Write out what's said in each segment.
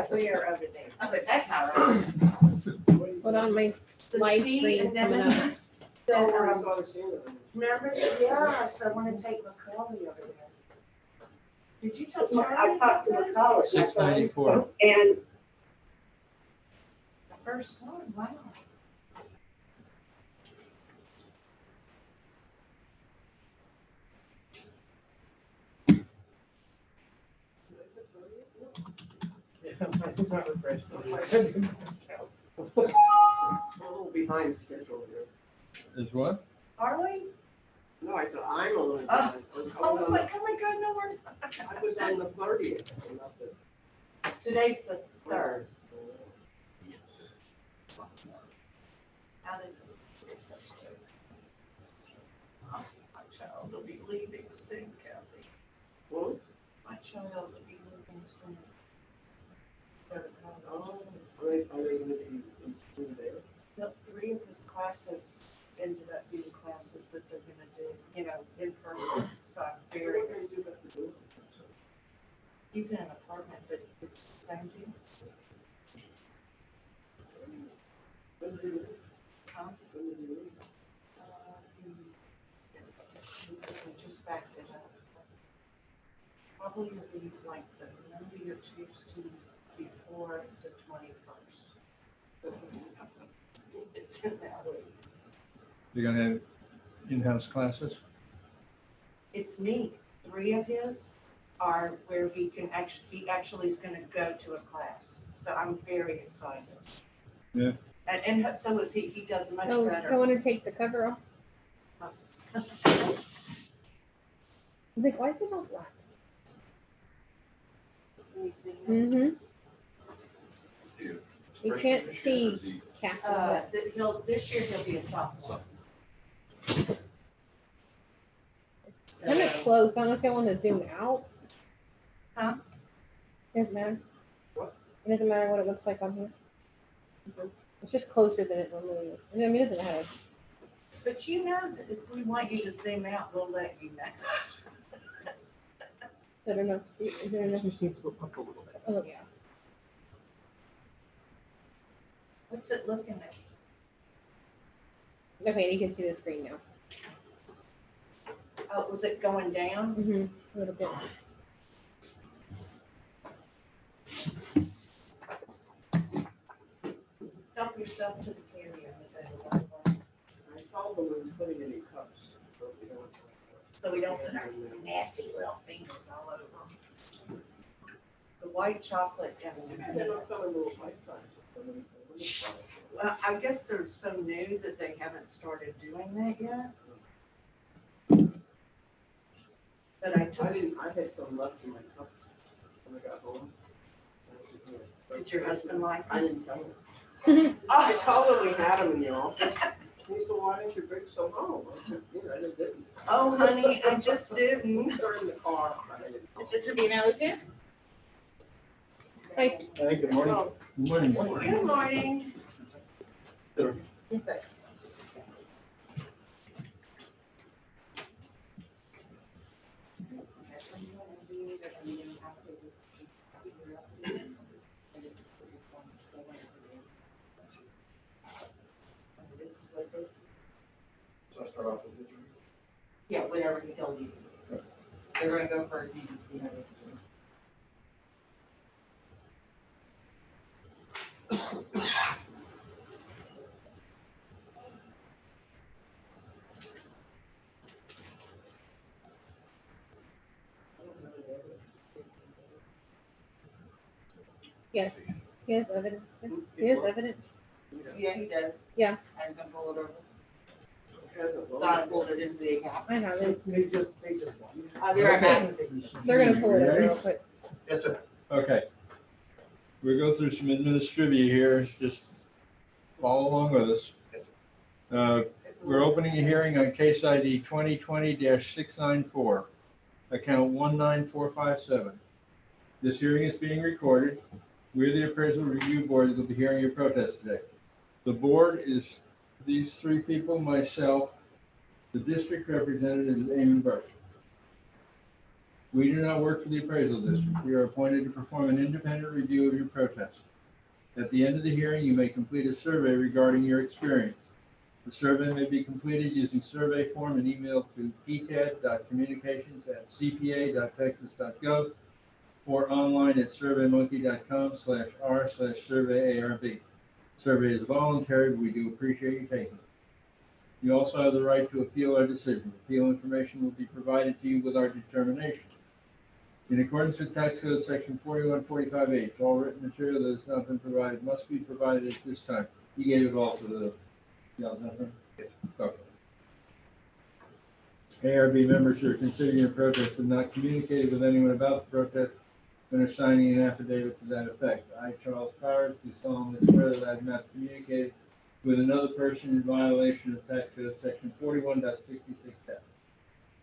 clear over there. I was like, that's not right. Hold on, my The live C stream's coming up. anemones. Oh, I Then, saw the scene of it. remember, yes, I wanna take McCully over there. Did you talk to her? I talked to McCullough. 694. And The first one, wow. It's not refreshed. A little behind schedule here. Is what? Are we? No, I said I'm a little Oh, behind. I was like, oh my God, no, we're not. I was on the 30th. Not the Today's the third. 3rd. How did this say such a- Oh, my child will be leaving soon, Kathy. Well, My child will be leaving soon. oh, are they going to be in school there? Nope, 3 of his classes ended up being classes that they're gonna do, you know, in person, so I'm very, What do you have to do? he's in an apartment, but it's same deal. When did you leave? Huh? When did you leave? He just backed it up. Probably will be like the Monday or Tuesday before the 21st. But it's in that week. You're gonna have in-house classes? It's neat. 3 of his are where he actually is gonna go to a class. So I'm very excited. Yeah. And so is he does much Oh, better. I want to take the cover off. I was like, why is it all black? Can you see him? Mm-hmm. You can't see Kathy. This year he'll be a sophomore. It's kind of close. I don't know if I want to zoom out. Huh? It doesn't matter. What? It doesn't matter what it looks like on here. It's just closer than it normally is. I mean, it doesn't matter. But you know that if we want you to zoom out, we'll let you know. I don't know if see. Is there enough? Just needs to look up a little bit. Oh yeah. What's it looking at? Okay, you can see the screen now. Oh, was it going down? Mm-hmm. A little bit. Help yourself to the carrier. I told them we were putting any cups. But we don't. So we don't put our nasty little fingers all over them. The white chocolate They're not M&Ms. coming little bite size. Well, I guess they're so new that they haven't started doing that yet. But I I took, had some left in my cup when I got home. did your husband like I it? didn't tell him. I told him we had them in the office. He said, why didn't you bring some home? I said, I just didn't. Oh, honey, I just didn't. They're in the car. I didn't. Mr. Trevino is here? Hi. Hey, good morning. Well, Good morning. Good morning. Yes, sir. So I start off with this. Yeah, whatever he told you to do. They're gonna go first, you can see how they do. Yes. He has evidence. He has evidence. Yeah, he does. Yeah. I'm gonna pull it over. Hasn't loaded. Don pulled it into the account. I have it. They just won. I'll be right back. They're gonna pull it over real quick. Yes, sir. Okay. We'll go through some administrivia here. Just follow along with us. We're opening a hearing on case ID 2020-694, account 19457. This hearing is being recorded. We're the appraisal review board that will be hearing your protest today. The board is these 3 people, myself, the district representative is Amy Burke. We do not work for the appraisal district. We are appointed to perform an independent review of your protest. At the end of the hearing, you may complete a survey regarding your experience. The survey may be completed using survey form and emailed to pcad.communications@cpa.texas.gov or online at surveymonkey.com/r/surveyarb. Survey is voluntary, but we do appreciate you taking it. You also have the right to appeal our decision. Appeal information will be provided to you with our determination. In accordance with Tax Code Section 4145H, all written material that has not been provided must be provided at this time. You gave it all to the, yeah, nothing? Yes. Okay. ARB members who are considering a protest have not communicated with anyone about the protest and are signing an affidavit to that effect. I, Charles Powers, do solemnly swear that I have not communicated with another person in violation of Tax Code Section 41.66F.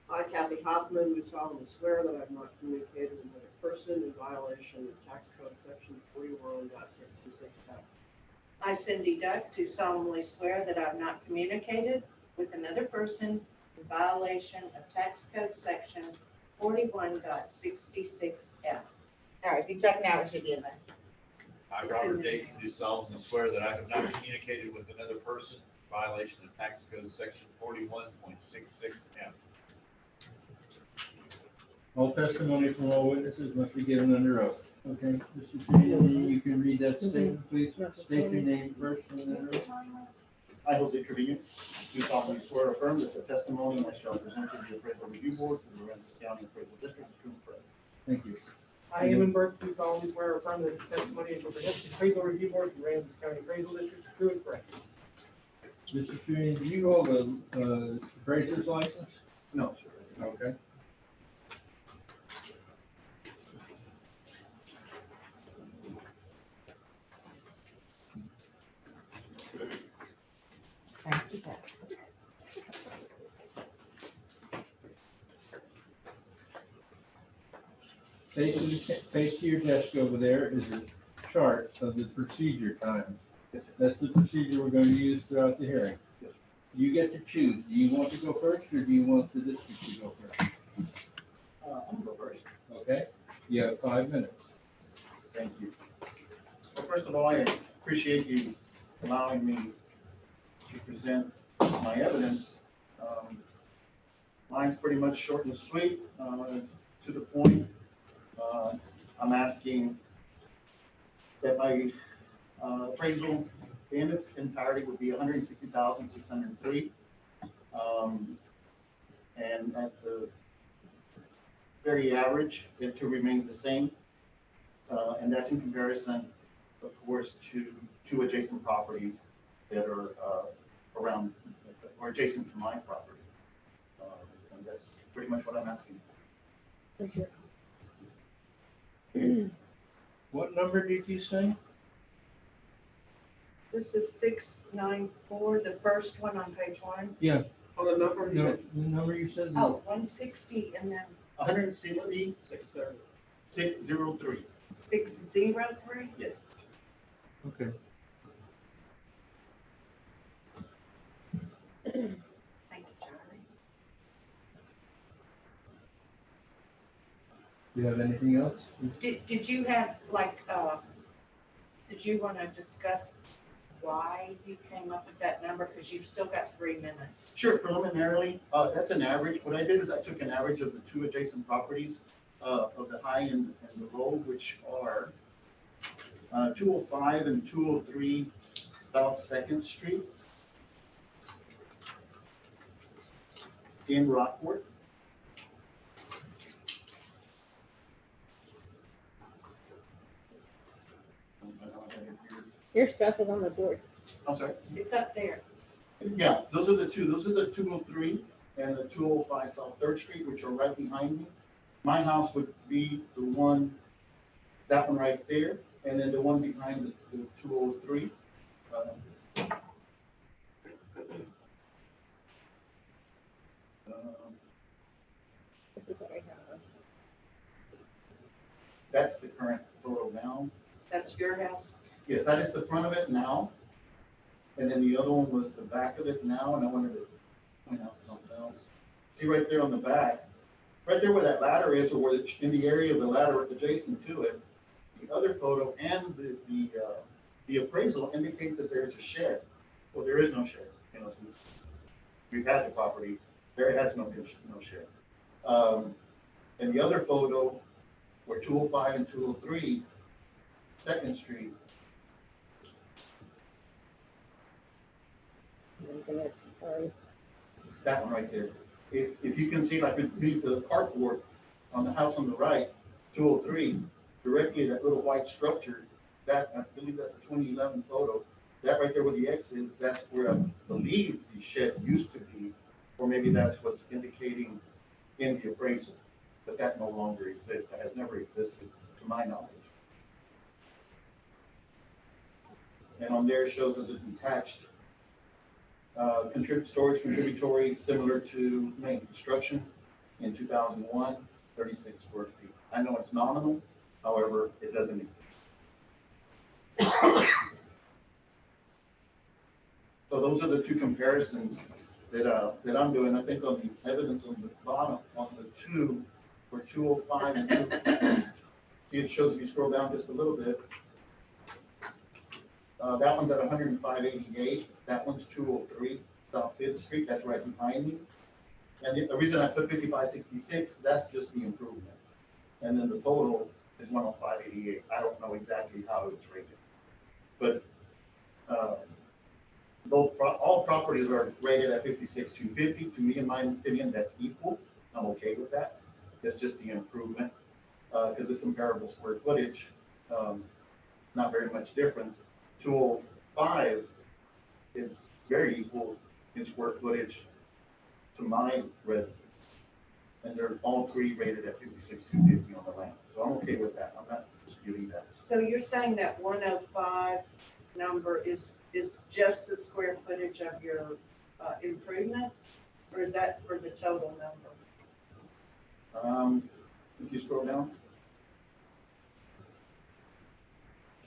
I, Kathy Hoffman, do solemnly swear that I have not communicated with another person in violation of Tax Code Section 41.66F. I, Cindy Duck, do solemnly swear that I have not communicated with another person in violation of Tax Code Section 41.66F. All right, if you check now, it should be in there. I, Robert Dayton, do solemnly swear that I have not communicated with another person in violation of Tax Code Section 41.66F. All testimony from all witnesses must be given under oath. Okay, Mr. Trevino, you can read that statement, please. State your name first and then oath. I, Jose Trevino, do solemnly swear or affirm that the testimony I shall present to the appraisal review board for the Aransas County Appraisal District is true and correct. Thank you. I, Eamon Burke, do solemnly swear or affirm that the testimony I shall present to the appraisal review board for Aransas County Appraisal District is true and correct. Mr. Trevino, do you hold a appraiser's license? No, sir. Okay. Face to your desk over there is a chart of the procedure time. That's the procedure we're going to use throughout the hearing. You get to choose. Do you want to go first or do you want the district to go first? I'm gonna go first. Okay, you have 5 minutes. Thank you. Well, first of all, I appreciate you allowing me to present my evidence. Mine's pretty much short and sweet, to the point. I'm asking that my appraisal in its entirety would be $160,603. And at the very average, it to remain the same. And that's in comparison, of course, to two adjacent properties that are around or adjacent to my property. And that's pretty much what I'm asking. For sure. What number did you say? This is 694, the first one on page 1. Yeah, On the number, you no, had the number you said? Oh, 160 and then 160,603. 603. Yes. Okay. Thank you, Charlie. Do you have anything else? Did you have, like, did you want to discuss why you came up with that number? Because you've still got 3 minutes. Sure, preliminarily, that's an average. What I did is I took an average of the two adjacent properties, of the high and the low, which are 205 and 203 South Second Street in Rockport. Your stuff is on the board. I'm sorry. It's up there. Yeah, those are the two. Those are the 203 and the 205 South Third Street, which are right behind me. My house would be the one, that one right there, and then the one behind the 203. This is what I have. That's the current photo now. That's your house? Yes, that is the front of it now. And then the other one was the back of it now, and I wanted to point out something else. See right there on the back, right there where that ladder is, or where in the area of the ladder adjacent to it, the other photo and the appraisal indicates that there's a shed. Well, there is no shed, you know, since we've had the property, there has no shed. And the other photo, where 205 and 203 Second Street, Sorry. that one right there. If you can see, like, beneath the carport on the house on the right, 203, directly that little white structure, that, I believe that's a 2011 photo. That right there where the X is, that's where I believe the shed used to be, or maybe that's what's indicating in the appraisal, but that no longer exists. That has never existed, to my knowledge. And on there it shows as a detached storage contributory, similar to main construction in 2001, 36 square feet. I know it's nominal, however, it doesn't exist. So those are the two comparisons that I'm doing. I think on the evidence on the bottom, on the two, for 205 and 2, see, it shows, if you scroll down just a little bit, that one's at 105.88. That one's 203 South Fifth Street. That's right behind me. And the reason I put 55.66, that's just the improvement. And then the total is 105.88. I don't know exactly how it's rated, but all properties are rated at 56,250. To me, in my opinion, that's equal. I'm okay with that. It's just the improvement because it's comparable square footage, not very much difference. 205 is very equal in square footage to my residence. And they're all three rated at 56,250 on the land. So I'm okay with that. I'm not disputing that. So you're saying that 105 number is just the square footage of your improvements? Or is that for the total number? If you scroll down.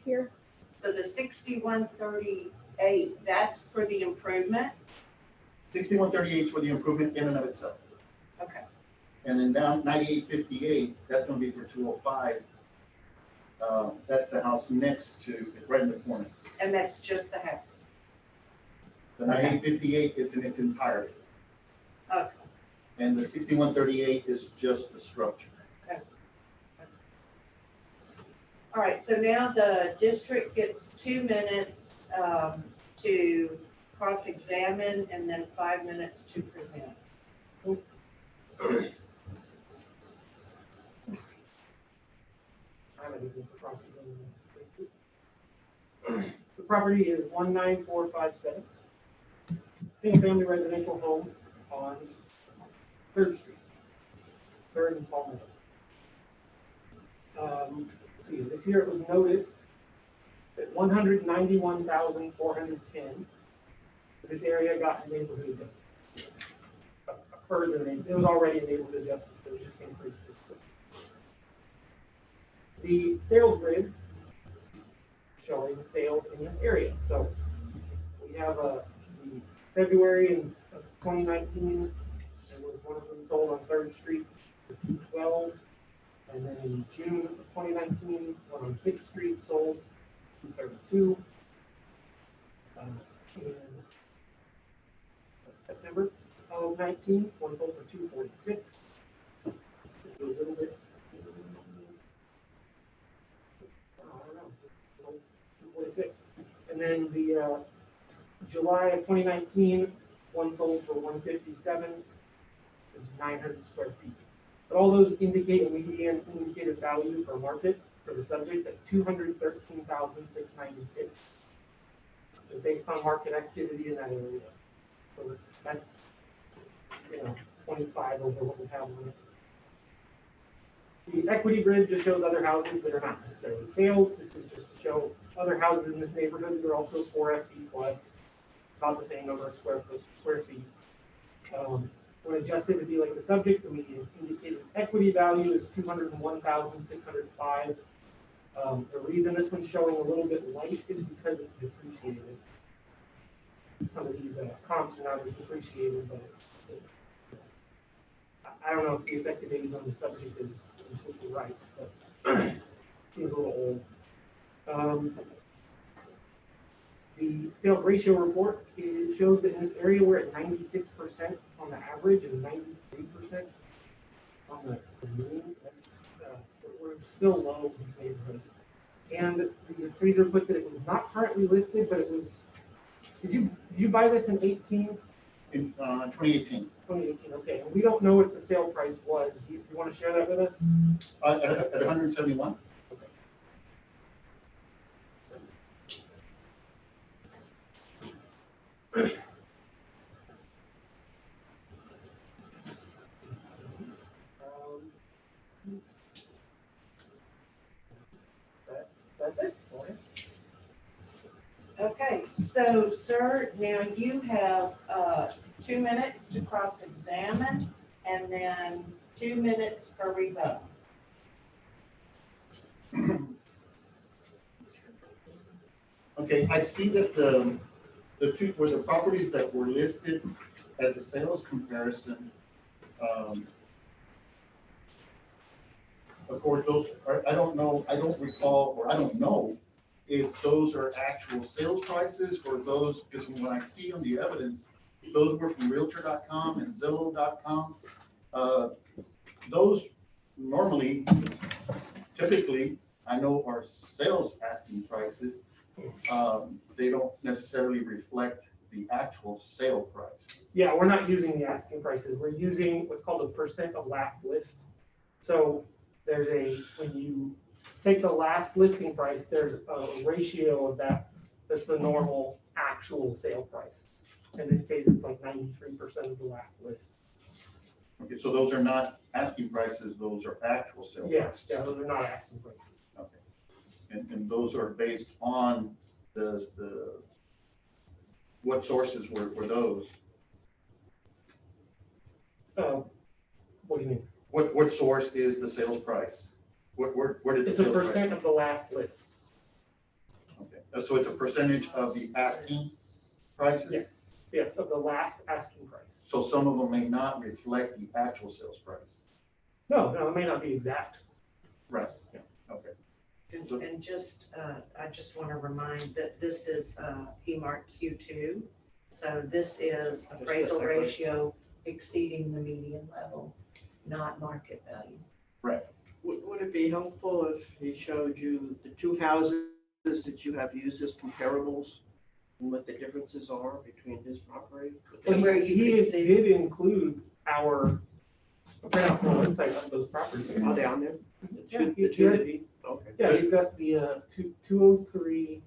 Here. So the 6138, that's for the improvement? 6138 is for the improvement in and of itself. Okay. And then down 9858, that's going to be for 205. That's the house next to, right in the corner. And that's just the house? The 9858 is in its entirety. Okay. And the 6138 is just the structure. Okay. All right, so now the district gets 2 minutes to cross-examine and then 5 minutes to present. The property is 19457, single-family residential home on 3rd Street, 3rd and Palmetto. Let's see, this year it was noticed that 191,410, this area got a neighborhood adjustment. A further, it was already a neighborhood adjustment, it was just increased. The sales grid showing sales in this area. So we have the February of 2019, there was one of them sold on 3rd Street for 212. And then in June of 2019, one on 6th Street sold 232. And September of 19, one sold for 246. A little bit. I don't know. 246. And then the July of 2019, one sold for 157. It's 900 square feet. But all those indicate a median indicated value for market for the subject at 213,696. Based on market activity in that area. So that's 25 over what we have on it. The equity grid just shows other houses that are not necessarily sales. This is just to show other houses in this neighborhood that are also 4FB plus, about the same number of square feet. When adjusted to be like the subject, the median indicated equity value is 201,605. The reason this one's showing a little bit light is because it's depreciated. Some of these comps are not as depreciated, but I don't know if the effective age on the subject is completely right, but seems a little old. The sales ratio report, it shows that in this area, we're at 96% on the average and 93% on the mean. That's, we're still low in this neighborhood. And the appraiser put that it was not currently listed, but it was, did you buy this in 18? In 2018, 2018, okay. And we don't know what the sale price was. Do you want to share that with us? at 171. That's it. Okay, so sir, now you have 2 minutes to cross-examine and then 2 minutes for rebuttal. Okay, I see that the two, were the properties that were listed as a sales comparison. Of course, those are, I don't know, I don't recall, or I don't know if those are actual sales prices or those, because when I see on the evidence, those were from Realtor.com and Zillow.com. Those normally, typically, I know are sales asking prices. They don't necessarily reflect the actual sale price. Yeah, we're not using the asking prices. We're using what's called a percent of last list. So there's when you take the last listing price, there's a ratio of that. That's the normal actual sale price. In this case, it's like 93% of the last list. Okay, so those are not asking prices, those are actual sale prices. Yeah, those are not asking prices. Okay. And those are based on the what sources were those? What do you mean? What source is the sales price? Where did the It's a sales price? percent of the last list. Okay, so it's a percentage of the asking prices? Yes, of the last asking price. So some of them may not reflect the actual sales price. No, it may not be exact. Right. Yeah. Okay. And just, I just want to remind that this is PMARC Q2. So this is appraisal ratio exceeding the median level, not market value. Would it be helpful if he showed you the two houses that you have used as comparables and what the differences are between his property? To where you can see. Did include our printout full insight of those properties. Are they on there? Yeah, The two that he, okay. Yeah, he's got the 203.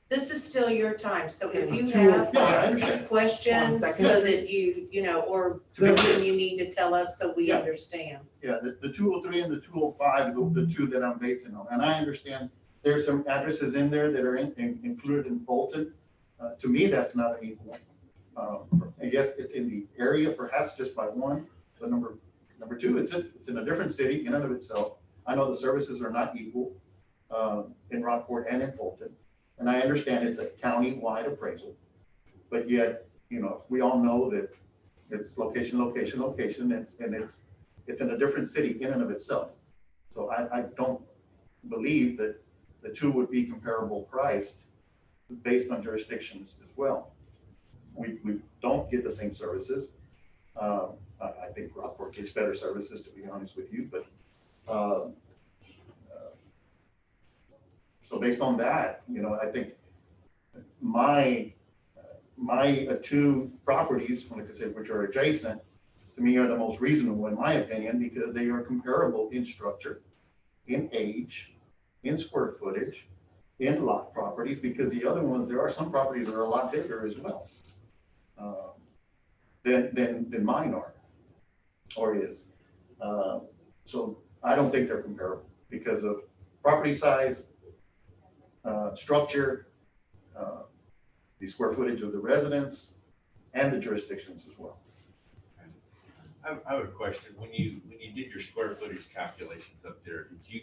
This is still your time, so if you Yeah, I have understand. questions so that you know, or something you need to tell us so we Yeah. understand. Yeah, the 203 and the 205, the two that I'm basing on. And I understand there's some addresses in there that are included in Fulton. To me, that's not an equal. Yes, it's in the area, perhaps just by one, but number two, it's in a different city in and of itself. I know the services are not equal in Rockport and in Fulton. And I understand it's a county-wide appraisal, but yet, you know, we all know that it's location, and it's in a different city in and of itself. So I don't believe that the two would be comparable priced based on jurisdictions as well. We don't get the same services. I think Rockport gets better services, to be honest with you, but so based on that, you know, I think my two properties, like I said, which are adjacent, to me are the most reasonable in my opinion, because they are comparable in structure, in age, in square footage, in lot properties, because the other ones, there are some properties that are a lot bigger as well than mine are or is. So I don't think they're comparable because of property size, structure, the square footage of the residents, and the jurisdictions as well. I have a question. When you did your square footage calculations up there, did you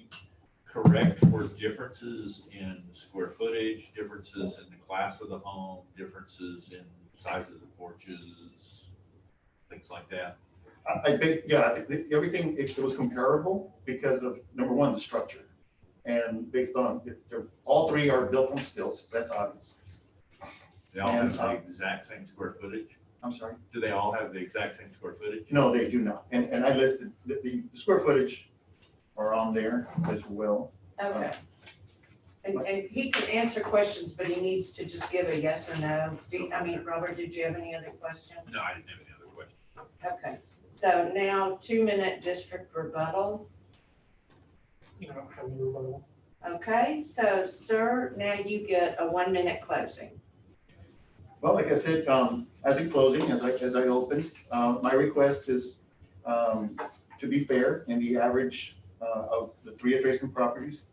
correct for differences in square footage, differences in the class of the home, differences in sizes of porches, things like that? I think everything, it was comparable because of, number one, the structure. And based on, all three are built on stilts, that's obvious. They all have And, the exact same square footage? I'm sorry? Do they all have the exact same square footage? No, they do not. And I listed, the square footage are on there as well. Okay. And he can answer questions, but he needs to just give a yes or no. Robert, did you have any other questions? No, I didn't have any other questions. Okay, so now 2-minute district rebuttal. I don't have any rebuttal. Okay, so sir, now you get a 1-minute closing. Well, like I said, as in closing, as I open, my request is to be fair in the average of the 3 adjacent properties,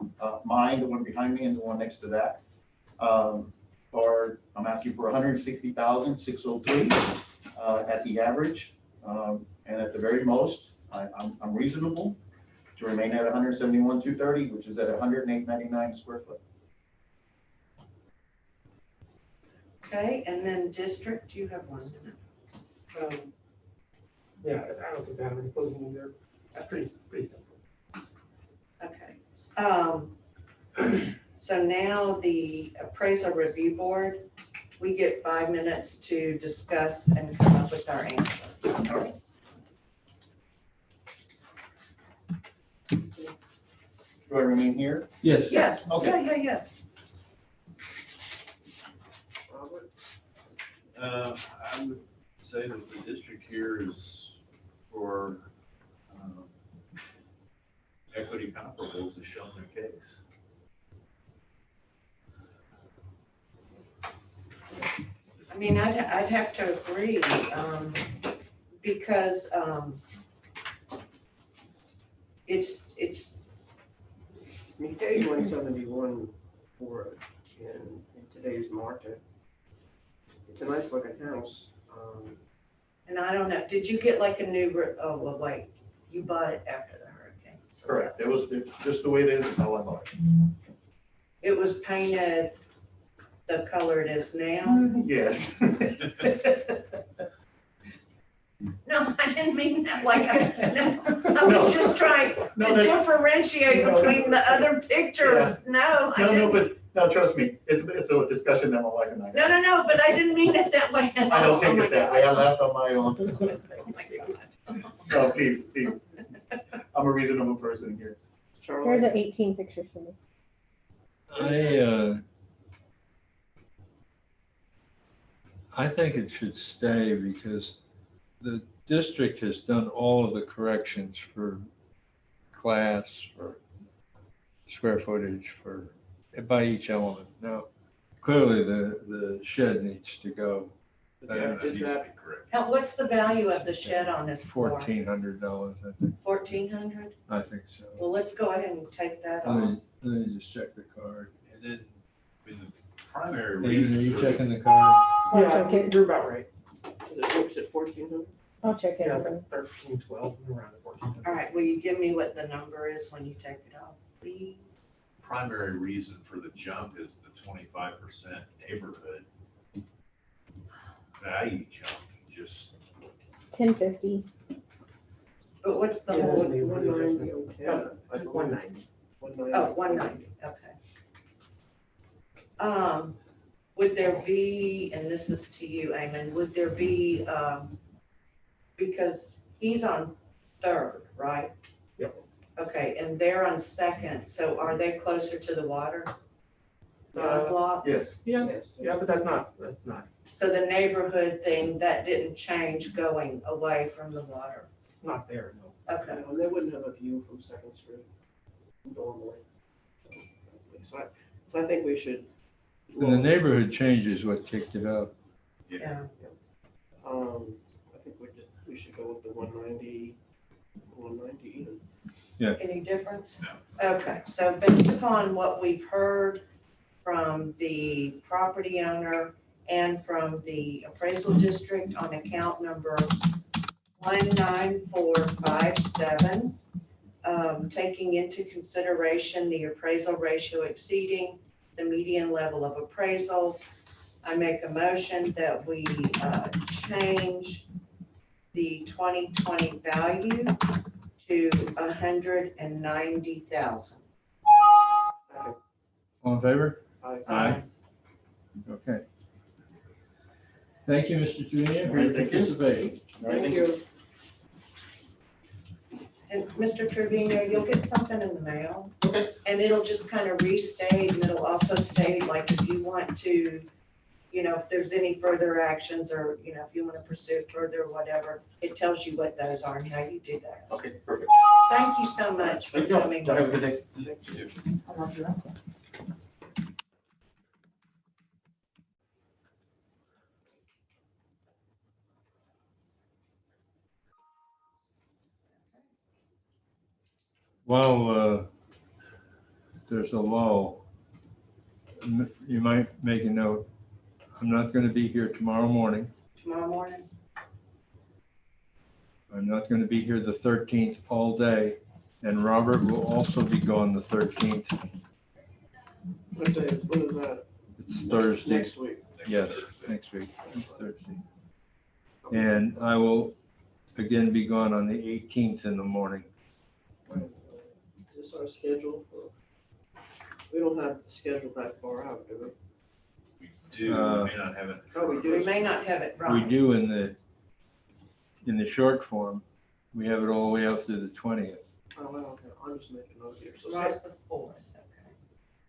mine, the one behind me, and the one next to that. Or I'm asking for 160,603 at the average, and at the very most, I'm reasonable to remain at 171,230, which is at 108.99 square foot. Okay, and then district, you have 1 minute. Yeah, I don't think they have any closing either. That's pretty simple. Okay. So now the appraisal review board, we get 5 minutes to discuss and come up with our answer. All right. Do I remain here? Yes. Yes, Okay. yeah. Robert? I would say that the district here is for equity comparables has shown their case. I mean, I'd have to agree, because it's, You paid 171 for it in today's market. It's a nice looking house. and I don't know, did you get like a new, oh, well, wait, you bought it after the hurricane. so- Correct. It was just the way it is, how I bought it. It was painted the color it is now? Yes. No, I didn't mean that like, I was just trying to No, that- differentiate No, between the other pictures. No, I No, didn't. but, no, trust me, it's a discussion that my wife and I. No, but I didn't mean it that way at all. I don't take Oh my it that way. I God. laughed on my own. Oh my God. No, please. I'm a reasonable person here. Charlie? Here's an 18 pictures for me. I think it should stay because the district has done all of the corrections for class, for square footage, by each element. Now, clearly the shed needs to go. That Is needs to that, be correct. Now, what's the value of the shed on this floor? $1,400, I think. 1,400? I think so. Well, let's go ahead and take that Let off. me just check the card. And then, I mean, the primary Are reason you for checking the card? I'll Yeah, check it. you're about right. is it 1,400? I'll check it. Yeah, it's like 13, 12, around the 14. All right, will you give me what the number is when you take it off, please? primary reason for the jump is the 25% neighborhood value jump. Just 1050. But what's the Yeah, whole? 190, okay. Yeah, 190. 190. Oh, 190, okay. Would there be, and this is to you, Eamon, would there be, because he's on third, right? Yep. Okay, and they're on second, so are they closer to the water? Block? Yes. Yeah, Yes. yeah, but that's not. So the neighborhood thing, that didn't change going away from the water? Not there, no. Okay, No, they wouldn't have a view from Second Street normally. So I think we should. And the neighborhood change is what kicked it up. yeah. I think we should go with the 190 even. Any difference? No. Okay, so based upon what we've heard from the property owner and from the appraisal district on account number 19457, taking into consideration the appraisal ratio exceeding the median level of appraisal, I make a motion that we change the 2020 value to 190,000. All in favor? Aye. Aye. Okay. Thank you, Mr. Trevino, for your Thank you. participation. All right, Thank you. And Mr. Trevino, you'll get something in the mail. Okay. And it'll just kind of restate, and it'll also state, like, if you want to, you know, if there's any further actions or, you know, if you want to pursue further, whatever, it tells you what those are and how you do that. Okay, perfect. Thank you so much for Thank you. coming. Have a good day. Thank you. I love that. While there's a lull, you might make a note. I'm not going to be here tomorrow morning. Tomorrow morning? I'm not going to be here the 13th all day, and Robert will also be gone the 13th. What day is, what is that? It's Thursday. Next week. Yes, next week, it's Thursday. And I will again be gone on the 18th in the morning. Is this our schedule for, we don't have the schedule that far out, do we? We do, we may not have it. Oh, we We do. may not have it We right. do in the short form. We have it all the way out through the 20th. Oh, well, okay, I'll just make a note here. So Rise the 4th, okay.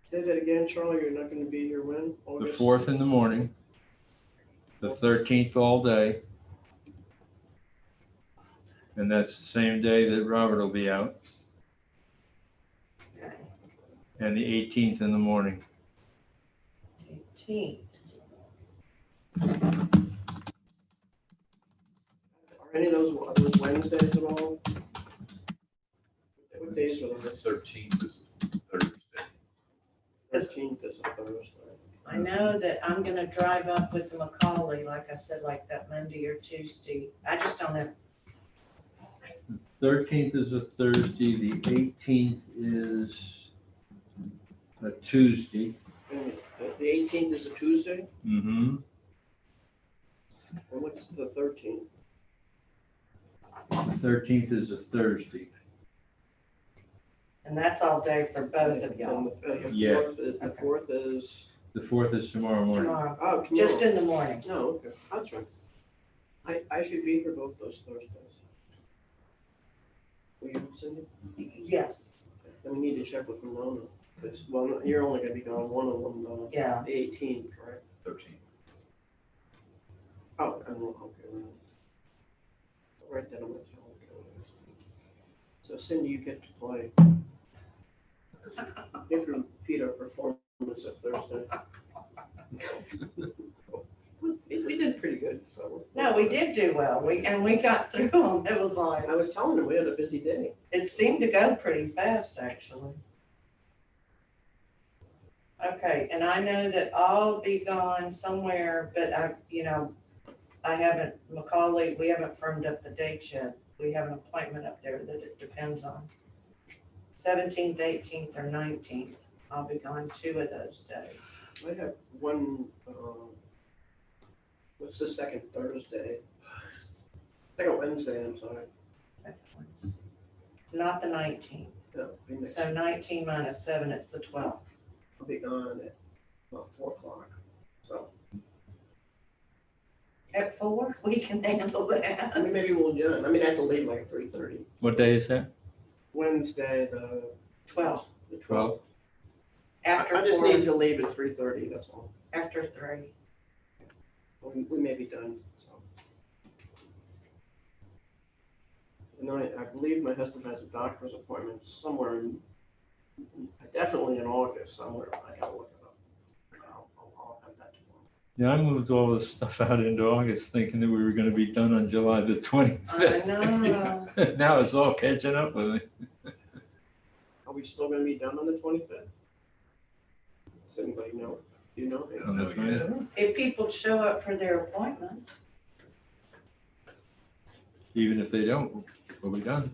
say that again, Charlie, you're not gonna be here when? The August? 4th in the morning, the 13th all day. And that's the same day that Robert will be out, Okay. and the 18th in the morning. 18th. Are any of those Wednesdays at all? What days are The those? 13th is Thursday. 13th is a Thursday. I know that I'm gonna drive up with the Macaulay, like I said, like that Monday or Tuesday. I just don't have, 13th is a Thursday, the 18th is a Tuesday. And the 18th is a Tuesday, Mm-hmm. and what's the 13th? 13th is a Thursday. and that's all day for both of y'all Yeah. The fourth is, The 4th is tomorrow morning. tomorrow, oh, just tomorrow. in the morning. No, okay, that's right. I should be here both those Thursdays. Will you, Cindy? Yes, Then we need to check with Ramona, because, well, you're only gonna be gone one of them, yeah. the 18th, correct? 13th. Oh, and okay, right. Right then, I'm gonna tell her. So Cindy, you get to play. You can repeat our performance of Thursday. We did pretty good, so. No, we did do well. We got through them. It was like, I was telling her, we had a busy day. it seemed to go pretty fast, actually. Okay, and I know that I'll be gone somewhere, but I haven't, Macaulay, we haven't firmed up the date yet. We have an appointment up there that it depends on. 17th, 18th, or 19th. I'll be gone 2 of those days. I have one, what's the second Thursday? Second Wednesday, I'm sorry. Second Wednesday. It's not the 19th. No, we next- So 19 minus 7, it's the 12th. I'll be gone at about 4:00, so. At 4, we can handle that. I mean, maybe we'll do it. I mean, I have to leave like 3:30. What day is that? Wednesday, the 12, the 12th. after I just 4, need to leave at 3:30, that's all. after 3. We may be done, so. And I believe my husband has a doctor's appointment somewhere definitely in August somewhere. I gotta look it up. I'll have that tomorrow. Yeah, I moved all this stuff out into August thinking that we were going to be done on July the 25th. I know. Now it's all catching up with me. Are we still gonna be done on the 25th? Does anybody know? Do you know? On the 20th. If people show up for their appointments. Even if they don't, we'll be done.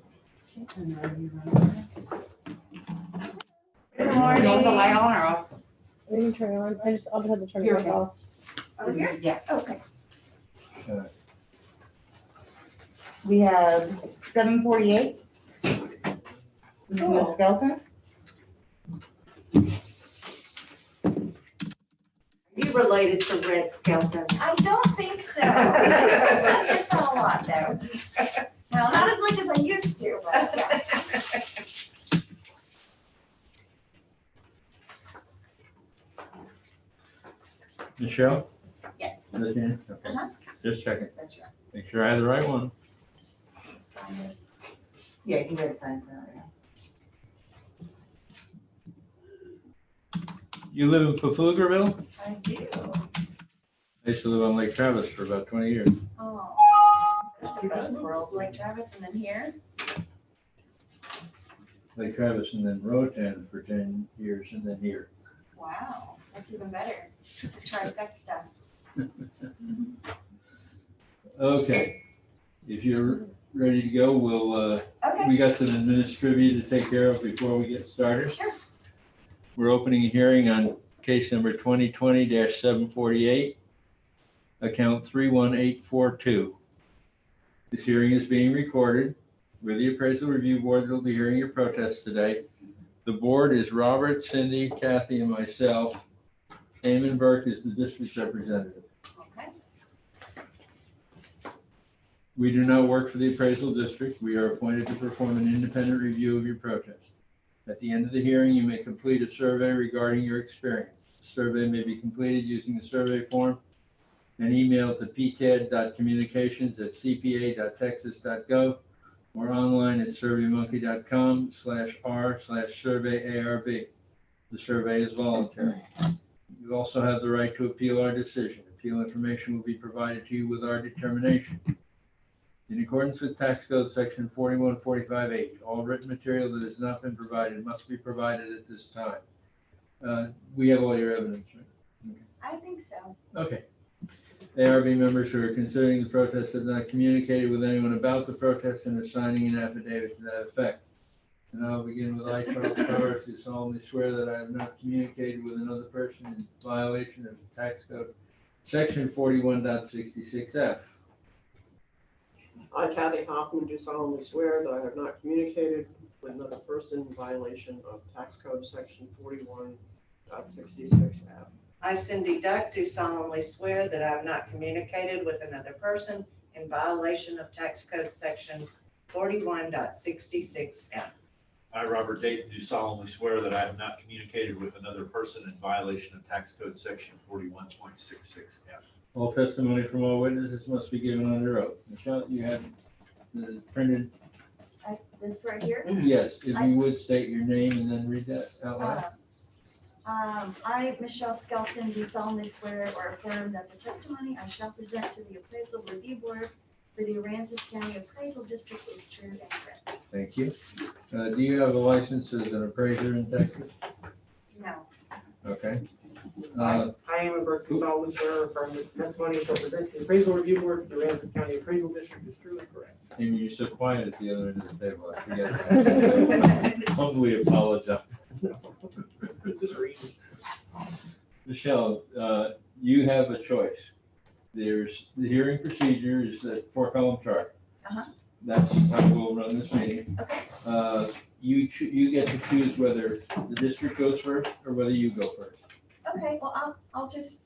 Good You want the light morning. on or off? We can turn it on. I'll just have to turn Here it we go. off. Over here? Yeah. Okay. We have 748. This is Ms. Skelton. You related to Red Skelton? I don't think so. It's not a lot though. Well, not as much as I used to, but yeah. Michelle? Yes, Is that you? Okay. Uh-huh. Just checking. that's right. Make sure I have the right one. Sign this. Yeah, you read sign for her. You live in Pflugerville? I do. I used to live on Lake Travis for about 20 years. Oh, just about world, Lake Travis, and then here. Lake Travis and then Roatan for 10 years and then here. Wow, that's even better. It's a trifecta. Okay, if you're ready to go, we'll, Okay, we got some administrative to take care of before we get started. sure. We're opening a hearing on case number 2020-748, account 31842. This hearing is being recorded. We're the Appraisal Review Board that will be hearing your protests today. The board is Robert, Cindy, Kathy, and myself. Eamon Burke is the district representative. Okay, We do not work for the appraisal district. We are appointed to perform an independent review of your protest. At the end of the hearing, you may complete a survey regarding your experience. The survey may be completed using the survey form and emailed to pted.communications@cpa.texas.gov or online at surveymonkey.com/r/surveyarb. The survey is voluntary. You also have the right to appeal our decision. Appeal information will be provided to you with our determination. In accordance with Tax Code Section 4145H, all written material that has not been provided must be provided at this time. We have all your evidence, right? I think so. Okay. ARB members who are considering the protest have not communicated with anyone about the protest and are signing an affidavit to that effect. And I'll begin with I, Charles Powers, do solemnly swear that I have not communicated with another person in violation of Tax Code Section 41.66F. I, Kathy Hoffman, do solemnly swear that I have not communicated with another person in violation of tax code section 41.66F. I, Cindy Duck, do solemnly swear that I have not communicated with another person in violation of tax code section 41.66F. I, Robert Dayton, do solemnly swear that I have not communicated with another person in violation of tax code section 41.66F. All testimony from all witnesses must be given under oath. Michelle, you have the printed, This right here. yes, if you would state your name and then read that out loud. I, Michelle Skelton, do solemnly swear or affirm that the testimony I shall present to the Appraisal Review Board for the Aransas County Appraisal District is true and correct. Thank you. Do you have a license as an appraiser in Texas? No. Okay. I am a Burke, do solemnly swear or affirm that the testimony I shall present to the Appraisal Review Board for the Aransas County Appraisal District is true and correct. Amy, you're so quiet at the other end of the table. I forget. Humbly apologize. Just read. Michelle, you have a choice. There's, the hearing procedure is a 4-column chart. Uh-huh. That's how we'll run this meeting. Okay. You get to choose whether the district goes first or whether you go first. Okay, well, I'll just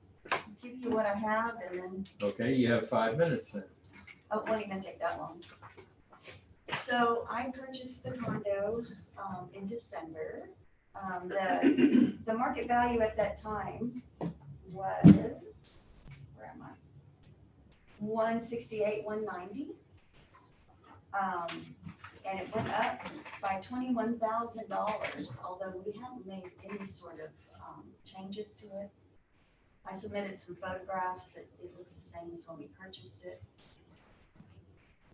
give you what I have and then, Okay, you have 5 minutes then. oh, it won't even take that long. So I purchased the condo in December. The market value at that time was, where am I? 168, 190. And it went up by $21,000, although we hadn't made any sort of changes to it. I submitted some photographs. It looks the same as when we purchased it.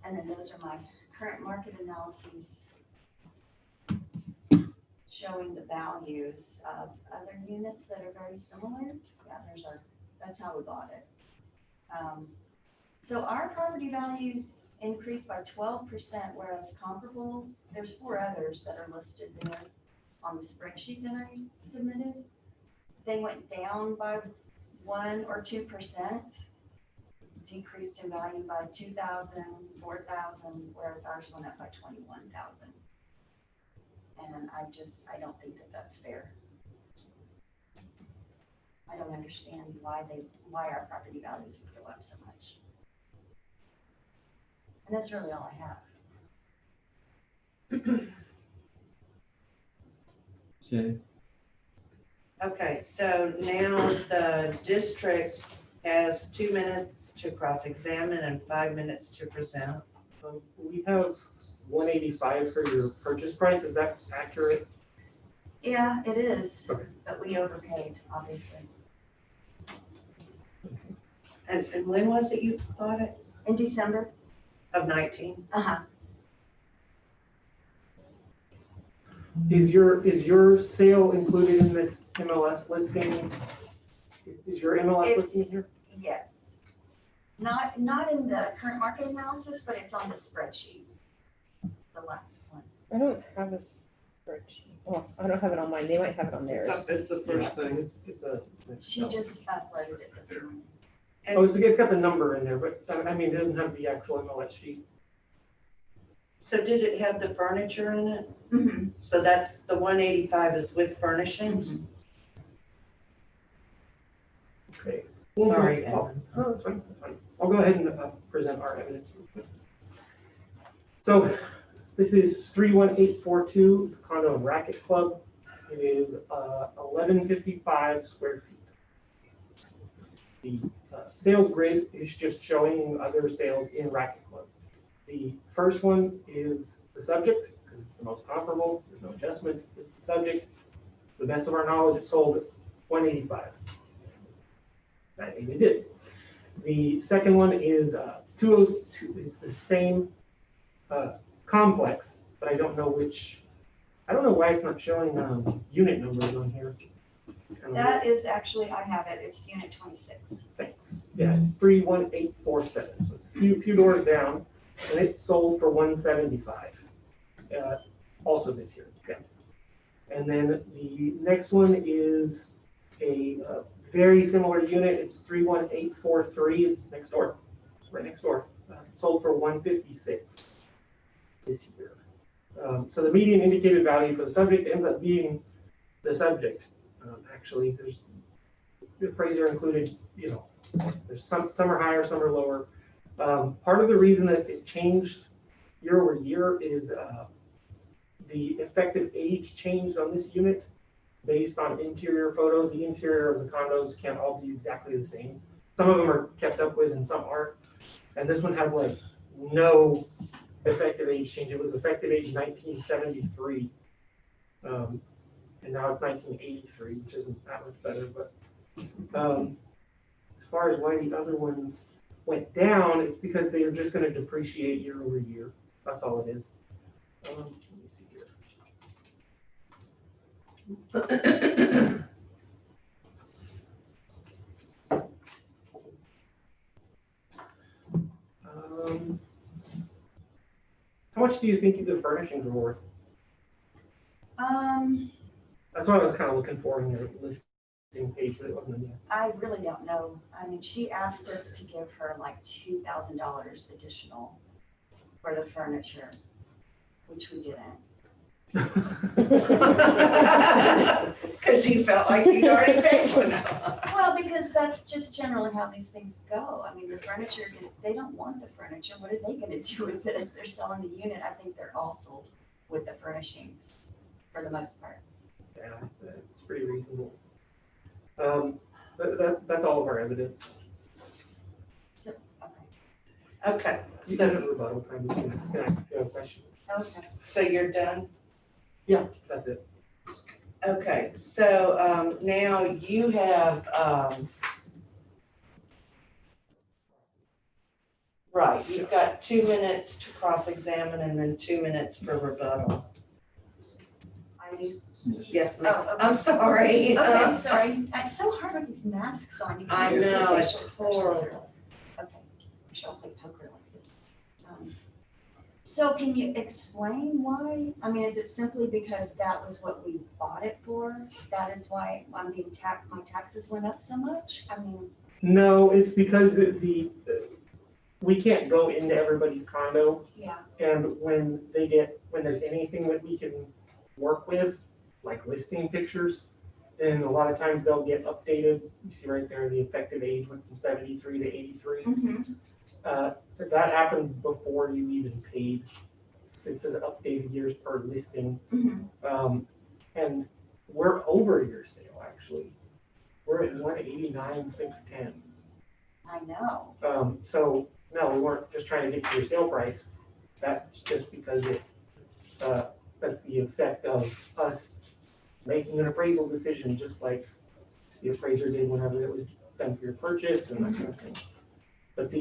And then those are my current market analyses showing the values of other units that are very similar. Yeah, that's how we bought it. So our property values increased by 12%, whereas comparable, there's 4 others that are listed there on the spreadsheet that I submitted. They went down by 1 or 2%. decreased in value by 2,000, 4,000, whereas ours went up by 21,000. And I don't think that that's fair. I don't understand why why our property values would go up so much. And that's really all I have. Okay. Okay, so now the district has 2 minutes to cross-examine and 5 minutes to present. We have 185 for your purchase price, is that accurate? Yeah, it is, Okay. but we overpaid, obviously. And when was it you bought it? In December, Of 19? Is your sale included in this MLS listing? Is your MLS listing It's- here? yes. Not in the current market analysis, but it's on the spreadsheet, the last one. I don't have a spreadsheet. Well, I don't have it on mine. They might have it on theirs. It's the first Yeah, thing. It's a. She just uploaded it this morning. And Oh, it's got the number in there, but I mean, it doesn't have the actual MLS sheet. so did it have the furniture in it? Mm-hmm. So that's, the 185 is with furnishings? Okay. Sorry, Oh, Evan. no, that's fine, that's fine. I'll go ahead and present our evidence real quick. So this is 31842, it's a condo and racket club. It is 1155 square feet. The sales grid is just showing other sales in racket club. The first one is the subject, because it's the most comparable, there's no adjustments, it's the subject. To the best of our knowledge, it sold at 185. I think it did. The second one is 202, it's the same complex, but I don't know why it's not showing unit numbers on here. It's kind of weird. That is actually, I have it, it's unit 26. Thanks. Yeah, it's 31847, so it's a few doors down, and it sold for 175. Also this year. Okay. And then the next one is a very similar unit. It's 31843. It's next door. It's right next door. Sold for 156 this year. So the median indicated value for the subject ends up being the subject. Actually, there's the appraiser included, there's some are higher, some are lower. Part of the reason that it changed year over year is the effective age changed on this unit based on interior photos. The interior of the condos can't all be exactly the same. Some of them are kept up with and some aren't. And this one had like no effective age change. It was effective age 1973. And now it's 1983, which isn't that much better. But as far as why the other ones went down, it's because they are just going to depreciate year over year. That's all it is. Let me see here. How much do you think the furnishings are worth? That's what I was kind of looking for in your listing page, but it wasn't in there. I really don't know. I mean, she asked us to give her like $2,000 additional for the furniture, which we didn't. Because you felt like you'd already paid for it. Well, because that's just generally how these things go. I mean, the furniture's, if they don't want the furniture, what are they gonna do with it? If they're selling the unit, I think they're all sold with the furnishings for the most part. Yeah, that's pretty reasonable. That's all of our evidence. So, okay. Okay, You can so, have rebuttal time. Can I have a question? Okay. so you're done? Yeah, that's it. Okay, so now you have, right, you've got 2 minutes to cross-examine and then 2 minutes for rebuttal. I do. Yes, ma'am. Oh, okay. I'm sorry. Okay, sorry. It's so hard with these masks on. You I can't see know, facial it's expressions. horrible. Okay, I shall play poker like this. So can you explain why? I mean, is it simply because that was what we bought it for? That is why I'm being my taxes went up so much? I mean, No, it's because the we can't go into everybody's condo, Yeah, and when there's anything that we can work with, like listing pictures, then a lot of times they'll get updated. You see right there, the effective age went from 73 to 83. That happened before you even paid. It says updated years per listing. And we're over your sale, actually. We're at 189,610. I know. So no, we weren't just trying to get to your sale price. That's just because that's the effect of us making an appraisal decision, just like the appraiser did whenever it was done for your purchase and that kind of thing. But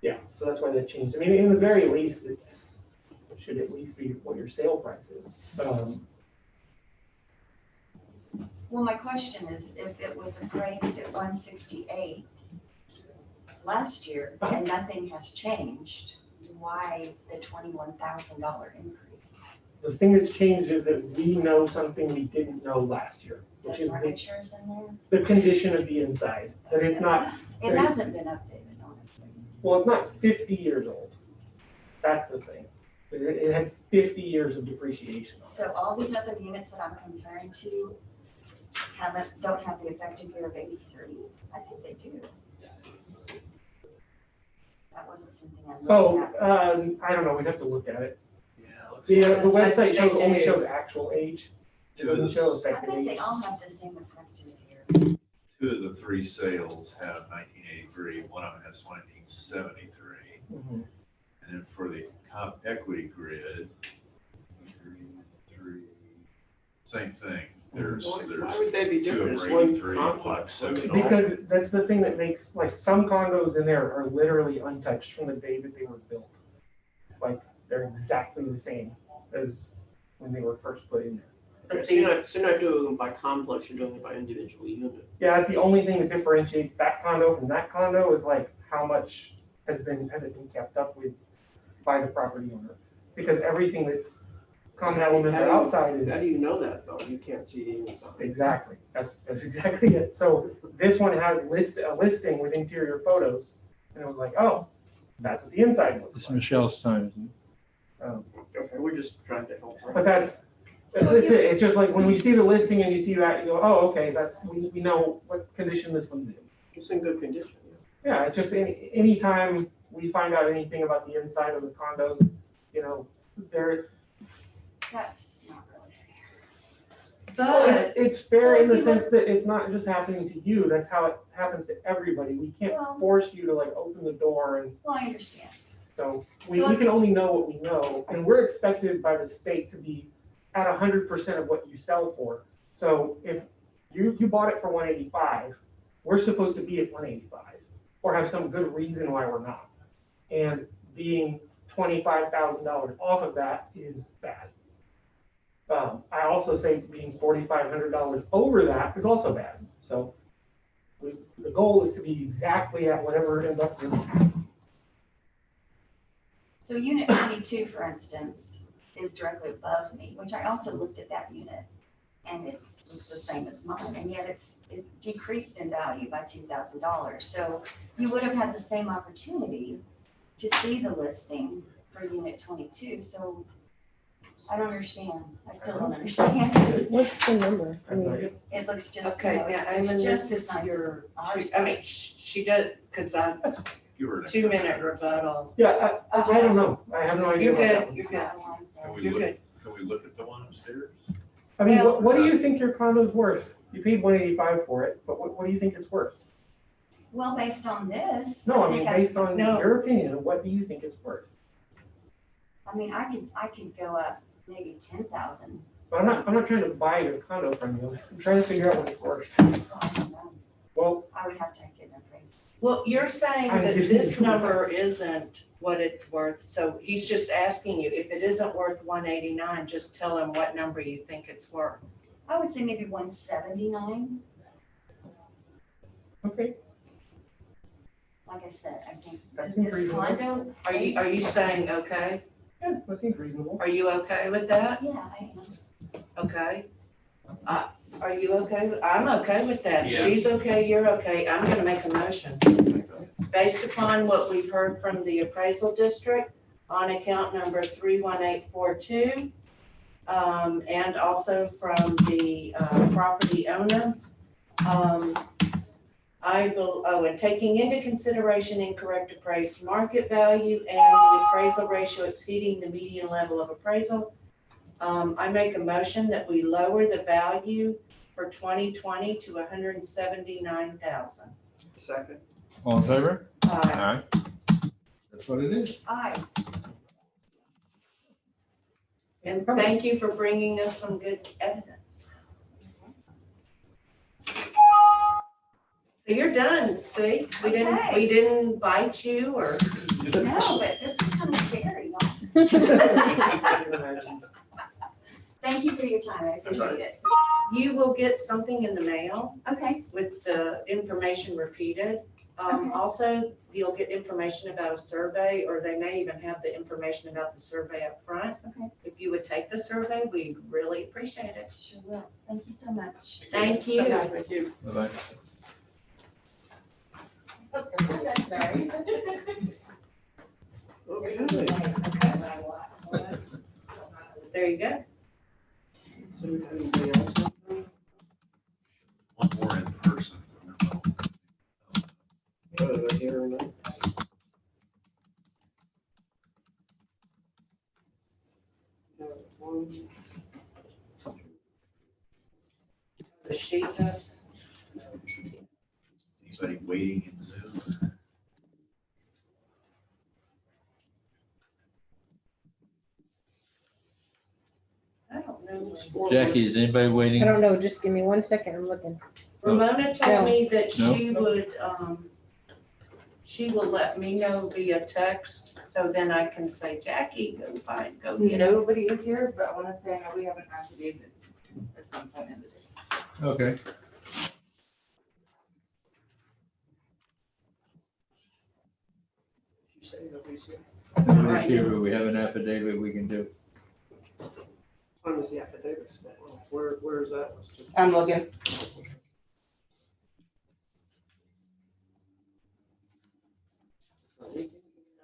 yeah, so that's why that changed. I mean, in the very least, it should at least be what your sale price is. Well, my question is, if it was appraised at 168 last year and nothing has changed, why the $21,000 increase? The thing that's changed is that we know something we didn't know last year, which The is furniture's in there? the condition of the inside. That it's not, It hasn't been updated, honestly. well, it's not 50 years old. That's the thing. Is it had 50 years of depreciation on it. So all these other units that I'm comparing to don't have the effective year of 83? I think they do. That wasn't something I looked at. I don't know, we'd have to look at it. Yeah, looks The like website They only do. shows actual age. It Two of doesn't show the- I effective think they age. all have the same effective year. two of the three sales have 1983, one of them has 1973. Mhm. And then for the comp equity grid, same thing. There's Why there's would they be two different? of It's one 83, complex. I mean, Because that's the thing that makes, like, some condos in there are literally untouched from the day that they were built. Like, they're exactly the same as when they were first put in there. So you're not doing them by complex, you're doing it by individual unit. Yeah, that's the only thing that differentiates that condo from that condo is like how much has it been kept up with by the property owner? Because everything that's common elements are outside How do is, you know that though? You can't see the inside. exactly, that's exactly it. So this one had a listing with interior photos, and it was like, oh, that's what the inside looks It's like. Michelle's time, isn't Okay, we're just trying to help. her. But that's it. It's just like when we see the listing and you see that, you go, oh, okay, we know what condition this one's in. It's in good condition. Yeah, it's just anytime we find out anything about the inside of the condos, you know, That's not really fair. But it's fair So in the if you sense that it's not just happening to you, that's how it happens to everybody. We can't Well- force you to like open the door, and Well, I understand. so So we if- can only know what we know, and we're expected by the state to be at 100% of what you sell for. So if you bought it for 185, we're supposed to be at 185, or have some good reason why we're not. And being $25,000 off of that is bad. I also say being $4,500 over that is also bad. So the goal is to be exactly at whatever it ends up being. So unit 22, for instance, is directly above me, which I also looked at that unit. And it looks the same as mine, and yet it decreased in value by $2,000. So you would have had the same opportunity to see the listing for unit 22. So I don't understand. I still don't understand. What's the number? I mean, It looks just, Okay, it's yeah, I mean, just this as is nice as your, ours. I mean, she does, because I'm Give her an 2 minute extra minute. rebuttal. Yeah, I don't know. I have no idea You're about that good, one. you're good, Can we you're look, good. can we look at the one upstairs? I mean, Well- what do you think your condo's worth? You paid 185 for it, but what do you think it's worth? Well, based on this. No, I mean, think based on No. your opinion, what do you think it's worth? I mean, I could go up maybe 10,000. But I'm not trying to buy your condo from you. I'm trying to figure out what it's worth. I don't know. Well, I would have to get an appraisal. Well, you're saying I'm that just- this number isn't what it's worth, so he's just asking you, if it isn't worth 189, just tell him what number you think it's worth. I would say maybe 179. okay. Like I said, I think That seems this reasonable. condo. Are you saying okay? Yeah, that seems reasonable. Are you okay with that? Yeah, I am. Okay. Are you okay? I'm okay with that. Yeah. She's okay, you're okay. I'm gonna make a motion. based upon what we've heard from the appraisal district on account number 31842, and also from the property owner. And taking into consideration incorrect appraised market value and the appraisal ratio exceeding the median level of appraisal, I make a motion that we lower the value for 2020 to $179,000. Second. All in favor? Aye. Aye. That's what it is. Aye. And thank you for bringing us some good evidence. So you're done, see? We didn't bite you or. No, but this was kind of scary. Thank you for your time. I appreciate it. You will get something in the mail Okay, with the information repeated. Okay. Also, you'll get information about a survey, or they may even have the information about the survey up front. Okay. If you would take the survey, we'd really appreciate it. sure will. Thank you so much. Thank you. Thank you. Bye-bye. Okay. There you go. So we have anything else? One more in person. Right here and there. One. The sheet does. Anybody waiting in Zoom? I don't know. Jackie, is anybody waiting? I don't know, just give me 1 second, I'm looking. Ramona told me that No. she would, she will let me know via text, so then I can say, Jackie, go get it. Nobody is here, but I wanna say, I know we have an affidavit at some point in the day. Okay. You say nobody's here? Nobody's here, but we have an affidavit we can do. When was the affidavit? Where is that listed? I'm looking.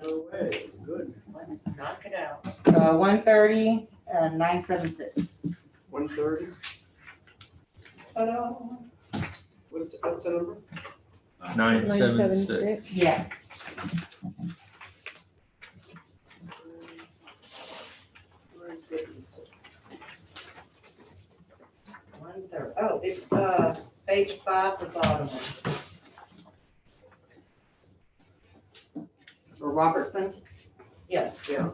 No way, good. Let's knock it out. 130, 976. 130, Ta-da. what's the number? 976. Yes. Oh, it's, page 5, the bottom one. Or Robertson. Yes. Yeah.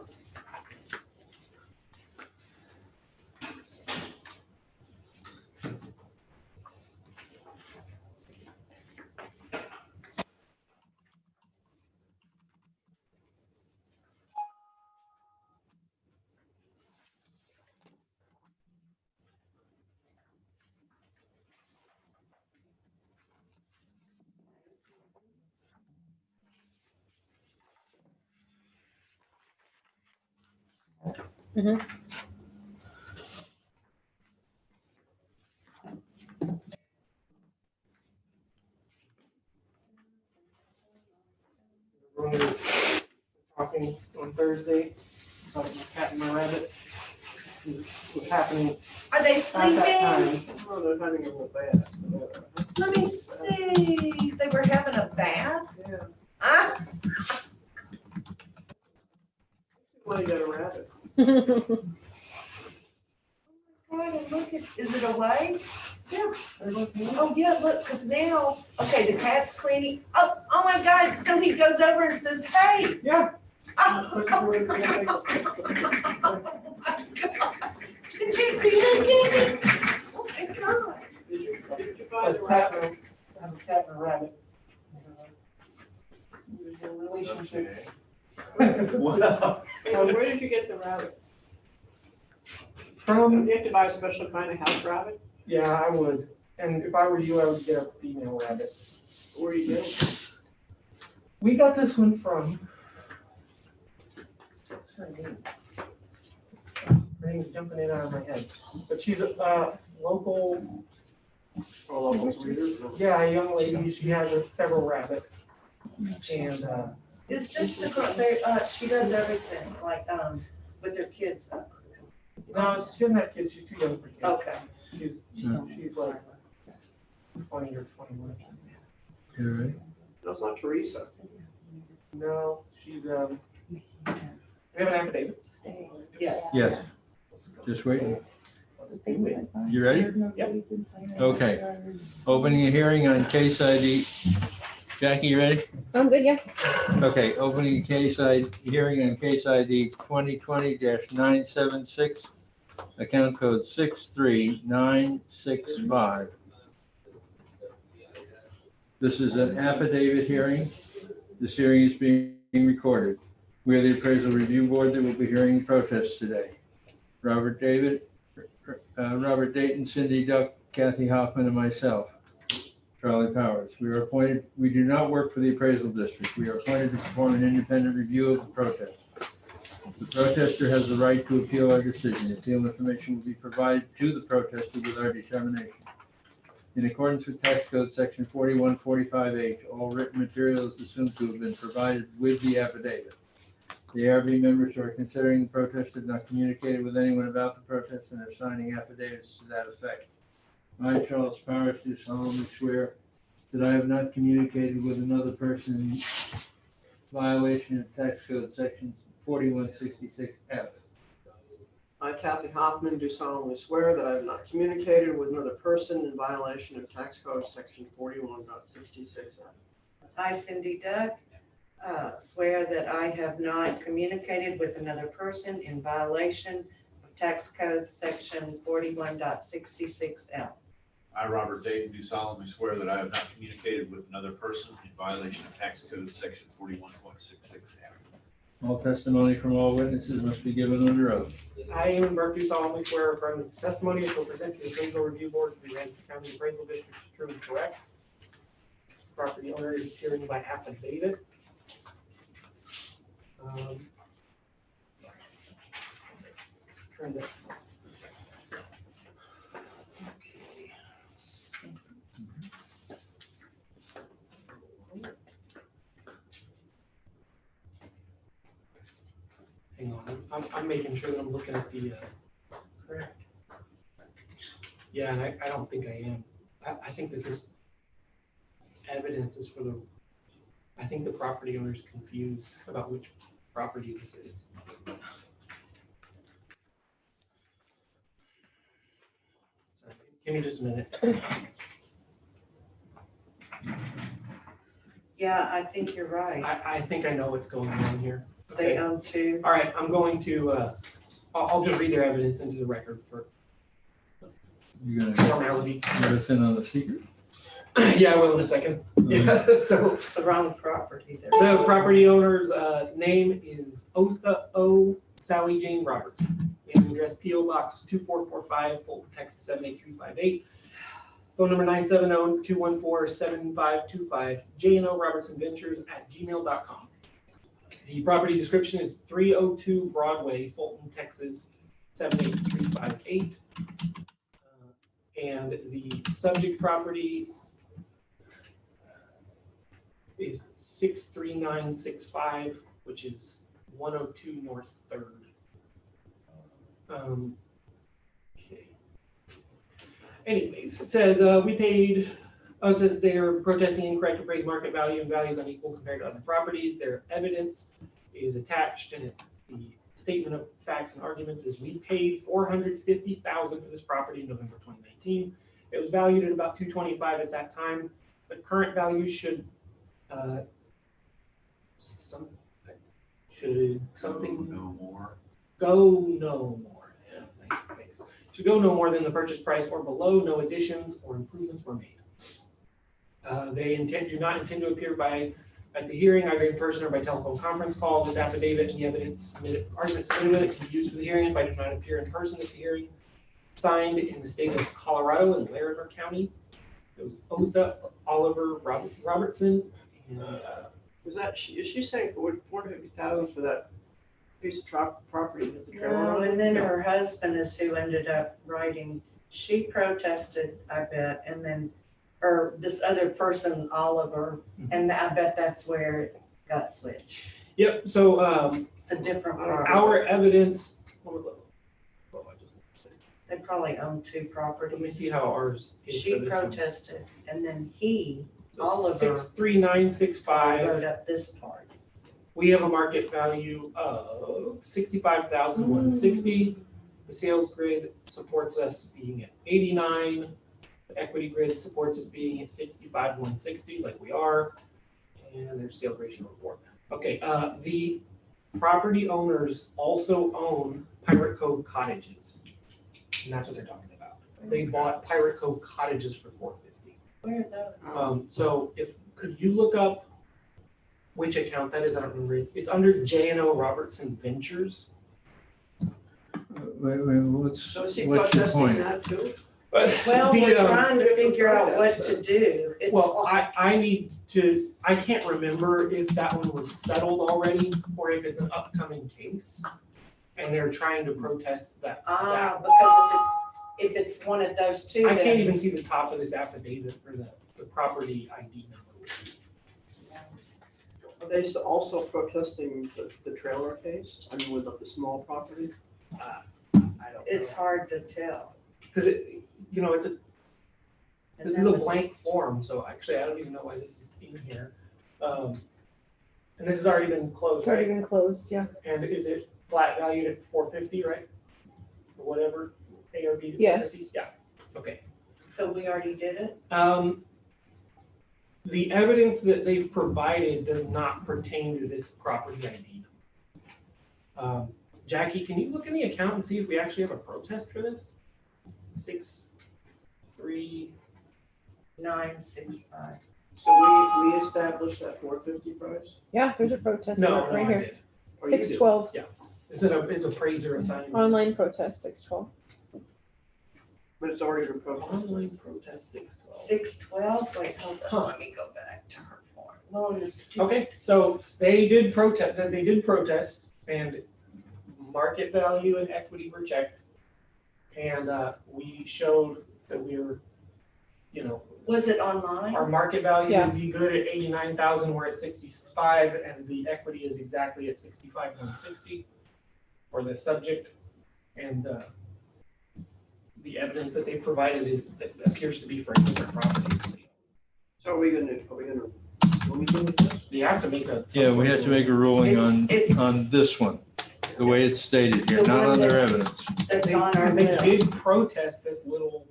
When we were talking on Thursday about my cat and my rabbit. This is what's happening Are they at that sleeping? time. Oh, they're having a little bath. Let me see. They were having a bath? Yeah. Ah, Why you got a rabbit? God, look at, is it away? They're looking at- Oh, yeah, look, because now, okay, the cat's cleaning. Oh my God, so he goes over and says, hey. Yeah. Oh, Push it away, push it away. my God. Did you see that, Kenny? Oh my God. Did you A buy the cat rabbit? and I have a cat and a rabbit. Relationship. Wow. Where did you get the rabbit? From, You have to buy a special kind of house rabbit? yeah, I would. And if I were you, I would get a female rabbit. Where are you getting it? We got this one from. What's her name? Her name's jumping in and out of my head. But she's a local, Oh, local breeder? yeah, a young lady. She has several rabbits. And, Is this the girl, she does everything, like, with her kids? no, she doesn't have kids, she's too young for kids. Okay. She's like 20 or 21. You ready? That's not Teresa. No, she's, we have an affidavit. Yes. Yes, just waiting. Let's do it. You ready? Yep. Okay. Opening a hearing on case ID. Jackie, you ready? I'm good, yeah. Okay, opening a hearing on case ID 2020-976, account code 63965. This is an affidavit hearing. This hearing is being recorded. We are the appraisal review board that will be hearing protests today. Robert Dayton, Cindy Duck, Kathy Hoffman, and myself, Charlie Powers. We do not work for the appraisal district. We are appointed to perform an independent review of the protest. The protester has the right to appeal our decision. Appeal information will be provided to the protester with our determination. In accordance with tax code section 4145H, all written material is assumed to have been provided with the affidavit. The ARB members who are considering the protest have not communicated with anyone about the protest and are signing affidavits to that effect. I, Charles Powers, do solemnly swear that I have not communicated with another person in violation of tax code section 4166F. I, Kathy Hoffman, do solemnly swear that I have not communicated with another person in violation of tax code section 41.66F. I, Cindy Duck, swear that I have not communicated with another person in violation of tax code section 41.66L. I, Robert Dayton, do solemnly swear that I have not communicated with another person in violation of tax code section 41.66F. All testimony from all witnesses must be given under oath. I, Eamon Burke, do solemnly swear affirm the testimony which will present to the appraisal review board of the Aransas County Appraisal District is true and correct. Property owner is appearing by affidavit. Turn that. Hang on, I'm making sure that I'm looking at the, correct. Yeah, and I don't think I am. I think that this evidence is for I think the property owner's confused about which property this is. Sorry, give me just a minute. Yeah, I think you're right. I think I know what's going on here. They own two. All right, I'm going to, I'll just read their evidence into the record for You gonna formality. let us in on the secret? Yeah, I will in a second. Yeah, so It's the wrong property there. the property owner's name is Otha O. Sally Jane Robertson. Mailing address P.O. Box 2445, Fulton, Texas 78358. Phone number 970-214-7525. J&O Robertson Ventures @gmail.com. The property description is 302 Broadway, Fulton, Texas 78358. And the subject property is 63965, which is 102 North 3rd. Okay. Anyways, it says it says they're protesting incorrect appraised market value and values unequal compared to other properties. Their evidence is attached, and the statement of facts and arguments is we paid $450,000 for this property in November 2019. It was valued at about $225 at that time. The current value should something No more. go no more. Yeah, nice, thanks. Should go no more than the purchase price or below. No additions or improvements were made. They do not intend to appear at the hearing, either in person or by telephone conference call. This affidavit and the argument submitted with it can be used for the hearing if I do not appear in person at the hearing. Signed in the state of Colorado in Larimer County. It was Otha Oliver Robertson. And, Is she saying for $450,000 for that piece of property that the trailer No, on? and then her husband is who ended up writing. She protested, I bet, and then or this other person, Oliver, and I bet that's where it got switched. Yep, so, It's a different property. our evidence, They probably own two let me properties. see how ours is She for this one. protested, and then he So Oliver 63965. wrote up this part. We have a market value of 65,160. The sales grid supports us being at 89. The equity grid supports us being at 65,160, like we are. And there's sales ratio report. Okay, the property owners also own Pirate Cove Cottages. And that's what they're talking about. They bought Pirate Cove Cottages for $450. Where are those? So could you look up which account that is? I don't remember. It's under J&O Robertson Ventures. What's So is he your protesting point? that too? Well, The, we're um, trying to figure out what to do. It's Well, like- I can't remember if that one was settled already or if it's an upcoming case. And they're trying to protest that. because if it's one of those two, I can't then even see the top of this affidavit or the property ID number. Are they also protesting the trailer case? I mean, with the small property? I don't know. it's hard to tell. Because And this is there a was- blank form, so actually I don't even know why this is in here. And this has already been closed, It's already right? been closed, yeah. And is it flat valued at $450, right? Or whatever, ARB is Yes. $450? Yeah, okay. So we already did it? The evidence that they've provided does not pertain to this property ID. Jackie, can you look in the account and see if we actually have a protest for this? 965. So we established that 450 price? Yeah, there's a protest No, right no, I here. did. Or you did? 612, It's appraiser assignment. online protest, 612. But it's already been protested. Online protest 612. 612, wait, hold Huh. on, let me go back to her form. Well, in this. Okay, so they did protest, and market value and equity were checked. And we showed that we were, Was it online? our market value Yeah. would be good at 89,000, we're at 65, and the equity is exactly at 65,160 for the subject. And the evidence that they provided appears to be for a different property. So are we gonna, when we do this? You have to make a. Yeah, we have to make a ruling It's- on this one, the way it's stated here, The not one on their that's- evidence. That's They, on our they list. did protest this little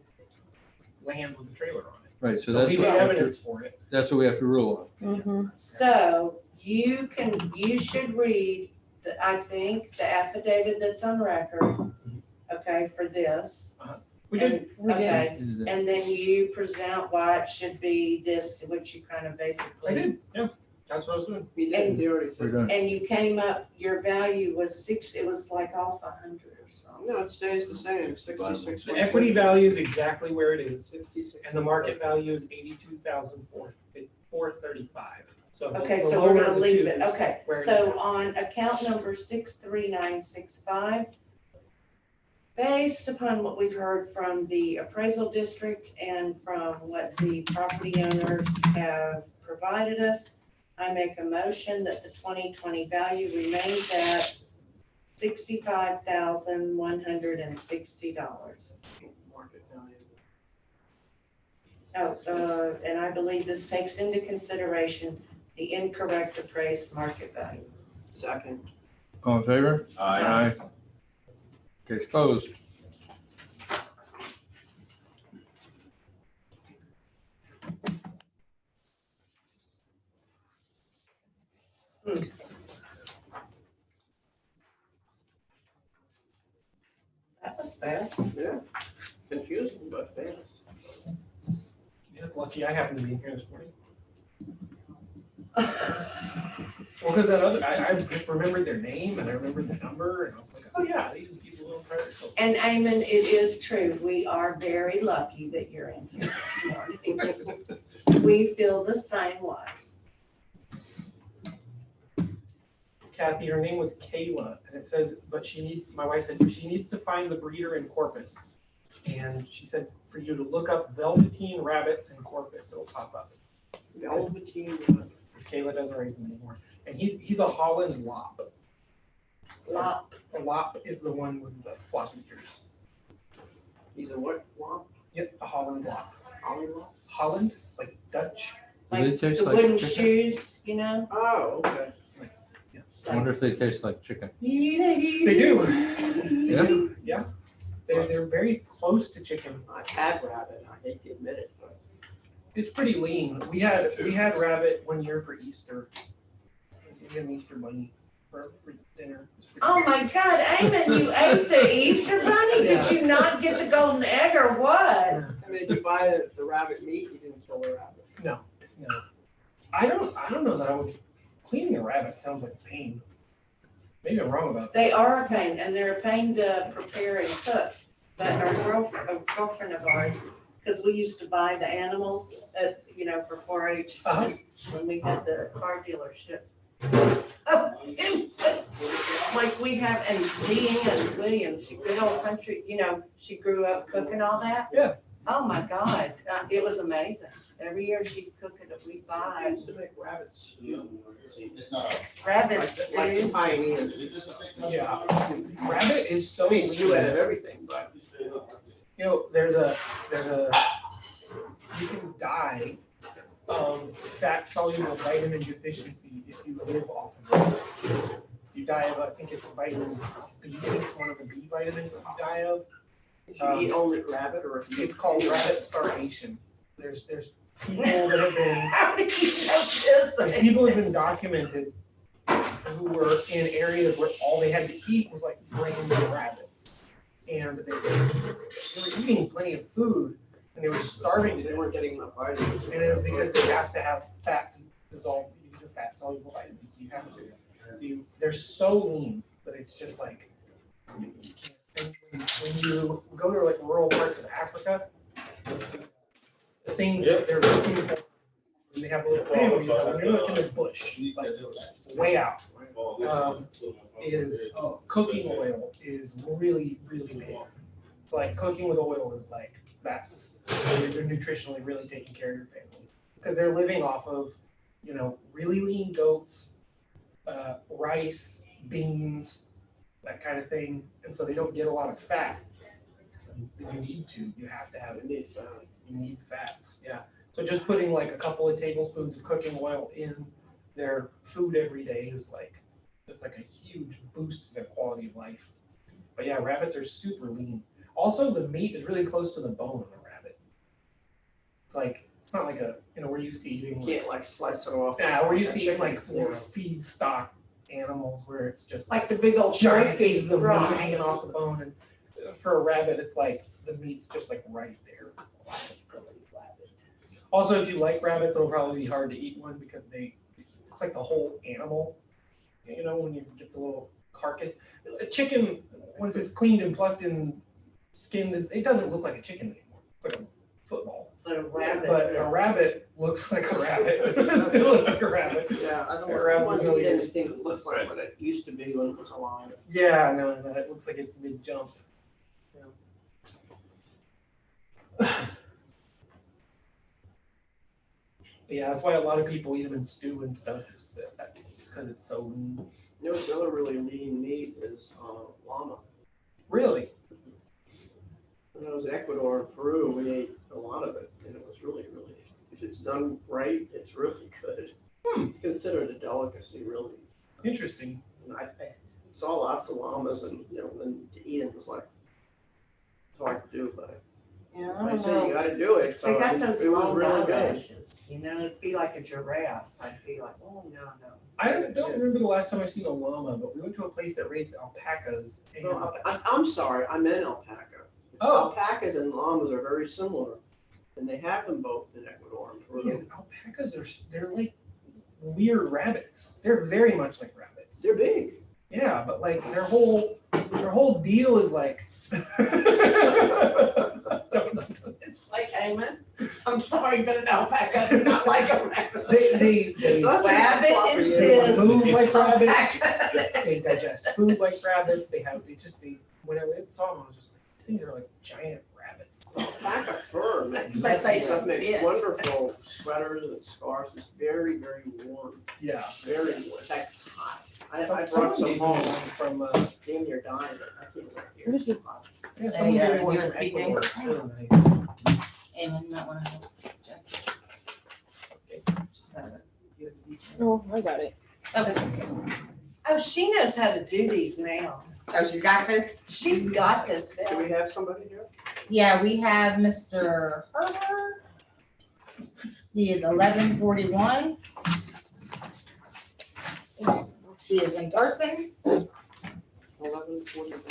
land with the trailer on it. Right, so So that's we need what we have to, evidence for it. that's what we have to rule on. Mm-hmm. So you should read, I think, the affidavit that's on record, okay, for this. We did. And- We did. Okay, and then you present why it should be this, which you kind of basically. I did, yeah, that's what I was doing. He did, he already We're said. done. And you came up, your value was it was like off 100 or something. No, it stays the same, 66. The equity value is exactly where it is, 66. and the market value is 82,435. So Okay, the so lower we're of gonna the leave two it, is okay, where it is so now. on account number 63965, based upon what we've heard from the appraisal district and from what the property owners have provided us, I make a motion that the 2020 value remains at $65,160. Market value. And I believe this takes into consideration the incorrect appraised market value. Second. All in favor? Aye. Case closed. That was fast. Yeah, confusing but fast. Yeah, lucky I happened to be in here this morning. Well, because that other, I just remembered their name and I remembered the number and I was like, oh yeah, these are people who own Pirate Cove. And Eamon, it is true, we are very lucky that you're in here this morning. We feel the same way. Kathy, her name was Kayla, and it says, but my wife said, she needs to find the breeder in Corpus. And she said for you to look up velveteen rabbits in Corpus, it'll pop up. Velveteen, Because Kayla doesn't raise them anymore. And he's a Holland Lop. Lop. A Lop is the one with the floppy ears. he's a what, womp, Yep, a Holland Lop. Holly womp? Holland, like Dutch. Do they Like taste the like wooden chicken? shoes, you know? Oh, okay. I wonder if they taste like chicken. They do. Yeah? They do, yeah. They're very close to chicken. I've had rabbit, I hate to admit it, but It's pretty lean. We had rabbit one year for Easter. We had an Easter bunny for dinner. It was pretty Oh good. my God, Eamon, you ate the Easter bunny? Did you not get the golden egg or what? I mean, did you buy the rabbit meat, you didn't kill the rabbit? No. I don't know that I would. Cleaning a rabbit sounds like a pain. Maybe I'm wrong about that. They are a pain, and they're a pain to prepare and cook. But our girlfriend of ours, because we used to buy the animals at, for 4-H Uh-huh. when we had the car dealership. So it was like we'd have, and Deanne Williams, she good old country, she grew up cooking all that. Yeah. Oh my God, it was amazing. Every year she'd cook it, we'd I buy used to make rabbit stew. It's not. rabbit Like stew. pioneers and stuff. Yeah. Rabbit is so I mean, you lean. out of everything, but. There's a you can die of fat soluble vitamin deficiency if you live off of rabbits. You die of, I think it's vitamin B, it's one of the B vitamins that you die of. If you eat only rabbit or if you. It's called rabbit starvation. There's people that have been, How did you know this? people have been documented who were in areas where all they had to eat was like brains of rabbits. And they were eating plenty of food and they were starving to They death. weren't getting enough vitamins. And it was because they have to have fat dissolved, these are fat soluble vitamins, you have to, they're so lean, but it's just like, you can't. And when you go to like rural parts of Africa, the things that they're looking for, when they have a little family, when they look in the bush, like way out, is cooking oil is really, really big. It's like cooking with oil is like, they're nutritionally really taking care of your family. Because they're living off of, really lean goats, rice, beans, that kind of thing. And so they don't get a lot of fat. You need to, you have to have it. You need fats, yeah. So just putting like a couple of tablespoons of cooking oil in their food every day is like, it's like a huge boost to their quality of life. But yeah, rabbits are super lean. Also, the meat is really close to the bone of a rabbit. It's like, it's not like we're used to eating. You can't like slice it off. Yeah, we're used to eating like Yeah. feed stock animals where it's just Like the big old giant pieces of meat right. hanging off the bone. And for a rabbit, it's like the meat's just like right there. Also, if you like rabbits, it'll probably be hard to eat one because it's like the whole animal. When you get the little carcass. A chicken, once it's cleaned and plucked and skinned, it doesn't look like a chicken anymore. It's like a football. But a rabbit. But a rabbit looks like a rabbit. It still looks like a rabbit. Yeah, I don't A rabbit want to really eat is. anything that looks like what it used to be when it was alive. Yeah, no, it looks like it's mid-jump. Yeah, that's why a lot of people eat them in stew and stuff, just because it's so lean. The other really lean meat is llama. Really? When I was in Ecuador and Peru, we ate a lot of it, and it was really, really, if it's done right, it's really good. It's considered a delicacy, really. Interesting. And I saw lots of llamas, and then to eat it was like, it's hard to do, but Yeah, I like I don't said, you know. gotta do it. So They got it those was long really good. eyelashes, it'd be like a giraffe. I'd be like, oh, no. I don't remember the last time I seen a llama, but we went to a place that raised alpacas. And No, I'm sorry, I meant alpaca. Oh. Alpacas and llamas are very similar, and they have them both in Ecuador and Peru. yeah, alpacas they're like weird rabbits. They're very much like rabbits. They're big. Yeah, but like their whole deal is like. It's like Eamon. I'm sorry, but an alpaca is not like a rabbit. They Rabbit is this. move like rabbits. They digest food like rabbits. When I saw them, I was just like, these things are like giant rabbits. Pack of fur makes, Let's say that makes yeah. wonderful sweaters and scarves. It's very, very warm, Yeah. very warm. In fact, it's hot. I Some- brought someone some gave me home. one from, Damn near dying, but I can't wear it here. What is It's this? hot. yeah, someone They gave are me one from USB Ecuador. It's really nice. And you might wanna have. Just have a USB. Oh, I got it. Okay. Oh, she knows how to do these now. Oh, she's got this? She's got this, Do Bill. we have somebody here? Yeah, we have Mr. Herbert. He is 1141. She is endorsing 11:41.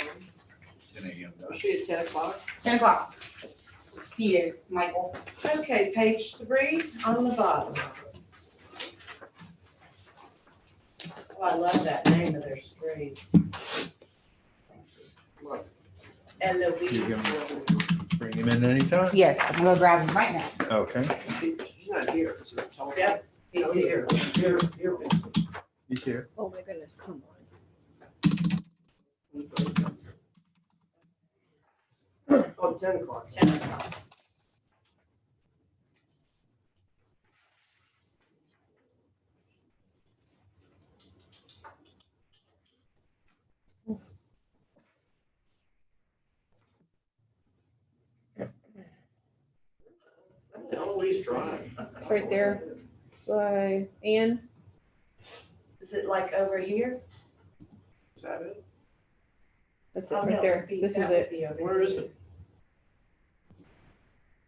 10 a.m. Was she at 10 o'clock? 10 o'clock. He is Michael. Okay, page 3 on the bottom. Oh, I love that name of their street. What? And the You weeds. can bring him in anytime. Yes, I'm gonna grab him right now. Okay, She's not here. Is it telephone? Yep, he's here. Here. he's here. Oh my goodness, come on. Oh, 10 o'clock. 10 o'clock. Eloise Drive. It's right there by Ann. Is it like over here? Is that it? That's it Oh, right no, there. it'd be- This is that would it. be over Where is here. it?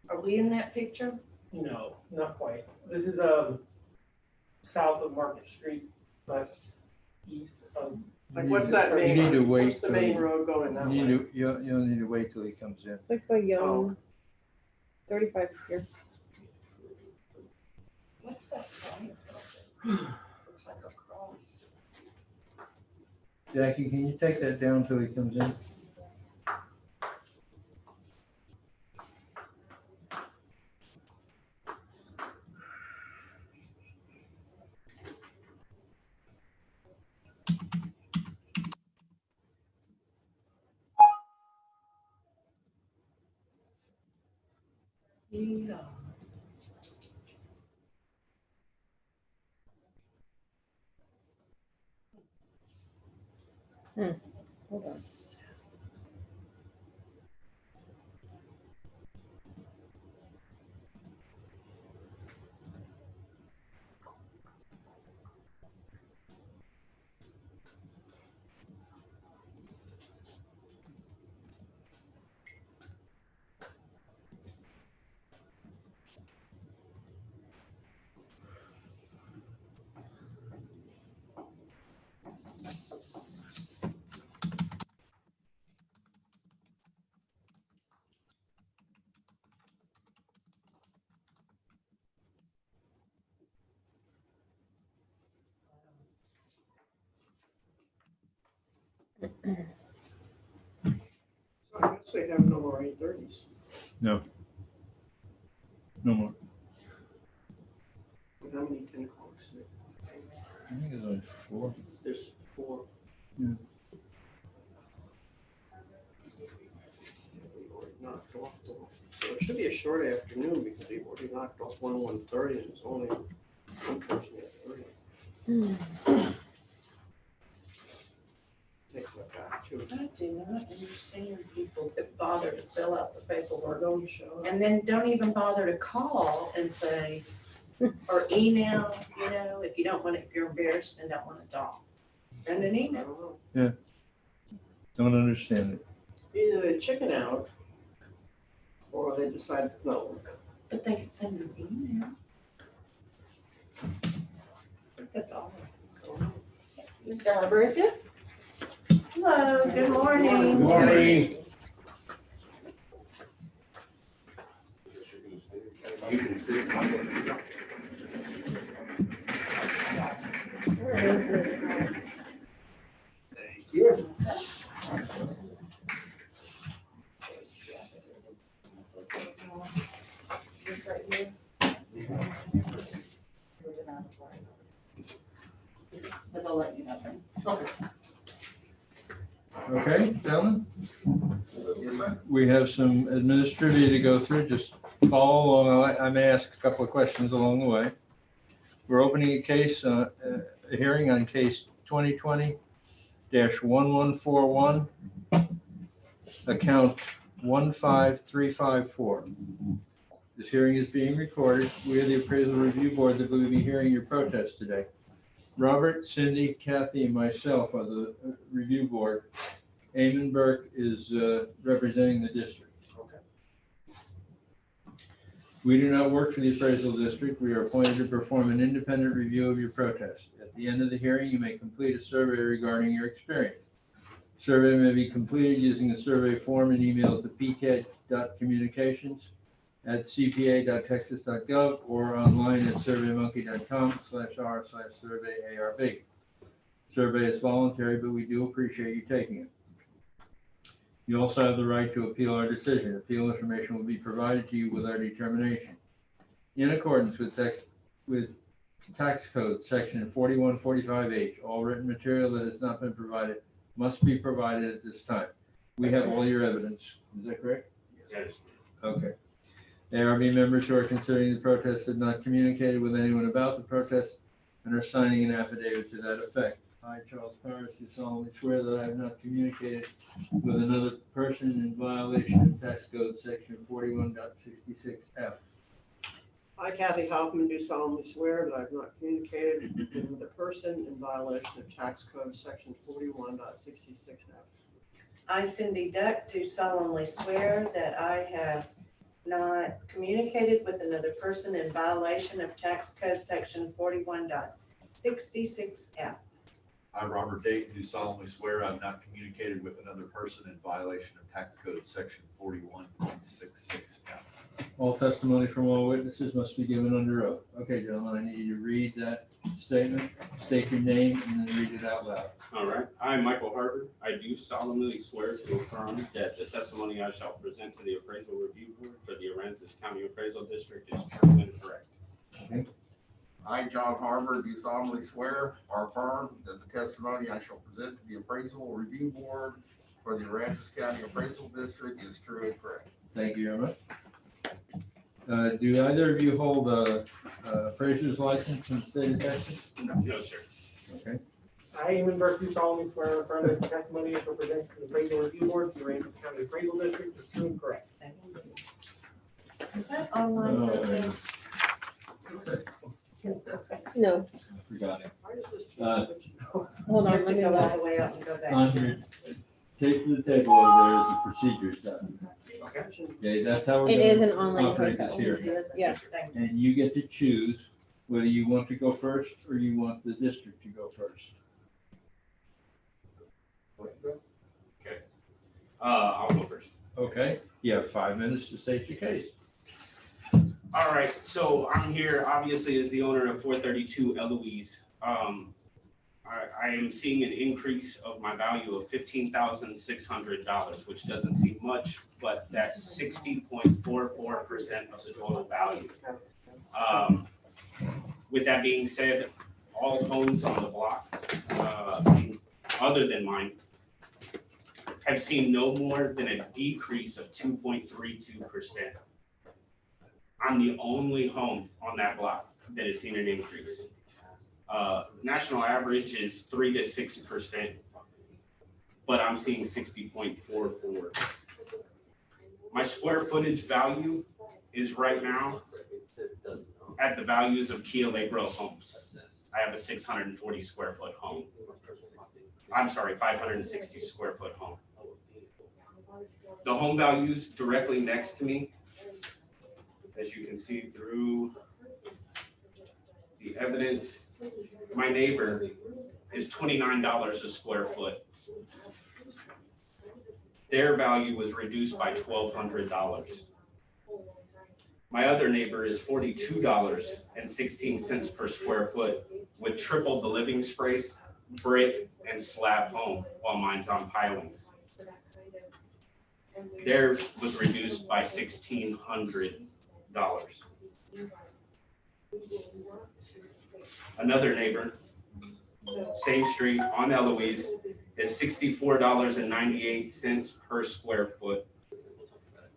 Are we in that picture? No, not quite. This is south of Market Street, but east of. Like, what's that You main need to road? wait What's the till main you- road going that way? You'll need to wait till he comes in. It's like by Oh. Young. 35 is here. What's that sign? Looks like a cross. Jackie, can you take that down till he comes in? Yeah. Hold on. So I guess we have no more 8:30s. No more. How many 10 o'clocks? I think it's only 4. There's 4. Yeah. We've already knocked off the, so it should be a short afternoon because we've already knocked off 1:30 and it's only one person at 30. Take that back too. I do not understand people that bother to fill out the paperwork Don't show up. and then don't even bother to call and say, or email, if you don't want, if you're embarrassed and don't want to talk. Send an I email. don't know. Don't understand it. Either they chicken out or they decide no. But they could send an email. That's all. Mr. Harbor is here? Hello, good morning. Morning. You can see it. Thank you. This right here. But they'll let you know then. Okay, gentlemen? We have some administrative to go through. Just follow along. I may ask a couple of questions along the way. We're opening a hearing on case 2020-1141, account 15354. This hearing is being recorded. We are the Appraisal Review Board that will be hearing your protest today. Robert, Cindy, Kathy, and myself are the review board. Eamon Burke is representing the district. Okay. We do not work for the appraisal district. We are appointed to perform an independent review of your protest. At the end of the hearing, you may complete a survey regarding your experience. Survey may be completed using the survey form and emailed to pcat.communications@cpa.texas.gov or online at surveymonkey.com/r/surveyarb. Survey is voluntary, but we do appreciate you taking it. You also have the right to appeal our decision. Appeal information will be provided to you with our determination. In accordance with Tax Code Section 4145H, all written material that has not been provided must be provided at this time. We have all your evidence. Is that correct? Yes. Okay. ARB members who are considering the protest have not communicated with anyone about the protest and are signing an affidavit to that effect. I, Charles Paris, do solemnly swear that I have not communicated with another person in violation of Tax Code Section 41.66F. I, Kathy Hoffman, do solemnly swear that I have not communicated with a person in violation of Tax Code Section 41.66F. I, Cindy Duck, do solemnly swear that I have not communicated with another person in violation of Tax Code Section 41.66F. I, Robert Dayton, do solemnly swear I have not communicated with another person in violation of Tax Code Section 41.66F. All testimony from all witnesses must be given under oath. Okay, gentlemen, I need you to read that statement, state your name, and then read it out loud. All right. I, Michael Harvard, I do solemnly swear to affirm that the testimony I shall present to the Appraisal Review Board for the Aransas County Appraisal District is true and correct. Okay. I, John Harvard, do solemnly swear or affirm that the testimony I shall present to the Appraisal Review Board for the Aransas County Appraisal District is true and correct. Thank you very much. Do either of you hold a appraiser's license in the state of Texas? No, sir. Okay. I, Eamon Burke, do solemnly swear or affirm that the testimony I shall present to the Appraisal Review Board for the Aransas County Appraisal District is true and correct. Is that online? Oh, No, I forgot it. Why is this hold You on, have let to me go all look. the way up and go back. On your, take to the table over there is the procedure stuff. Okay, that's how we're It gonna is an online operate this protest. here. Yes. And you get to choose whether you want to go first or you want the district to go first. I'll go first. Okay, you have 5 minutes to state your case. All right, so I'm here obviously as the owner of 432 Eloise. I am seeing an increase of my value of $15,600, which doesn't seem much, but that's 60.44% of the total value. With that being said, all homes on the block, other than mine, have seen no more than a decrease of 2.32%. I'm the only home on that block that has seen an increase. National average is 3 to 6%, but I'm seeing 60.44. My square footage value is right now at the values of Kia Allegro homes. I have a 640 square foot home. I'm sorry, 560 square foot home. The home values directly next to me, as you can see through the evidence, my neighbor is $29 a square foot. Their value was reduced by $1,200. My other neighbor is $42.16 per square foot with triple the living space, brick, and slab home, while mine's on pilings. Theirs was reduced by $1,600. Another neighbor, same street on Eloise, is $64.98 per square foot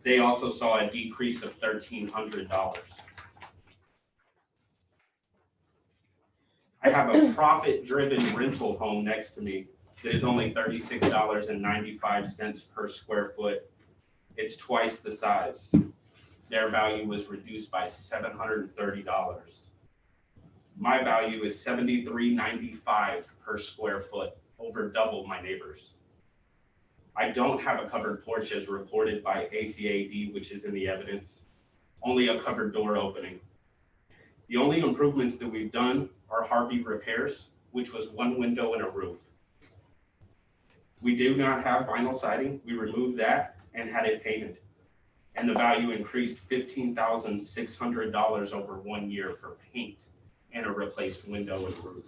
They also saw a decrease of $1,300. I have a profit-driven rental home next to me that is only $36.95 per square foot. It's twice the size. Their value was reduced by $730. My value is $73.95 per square foot, over double my neighbors. I don't have a covered porch as reported by ACAD, which is in the evidence, only a covered door opening. The only improvements that we've done are Harvey repairs, which was one window and a roof. We do not have vinyl siding. We removed that and had it painted. And the value increased $15,600 over 1 year for paint and a replaced window and roof.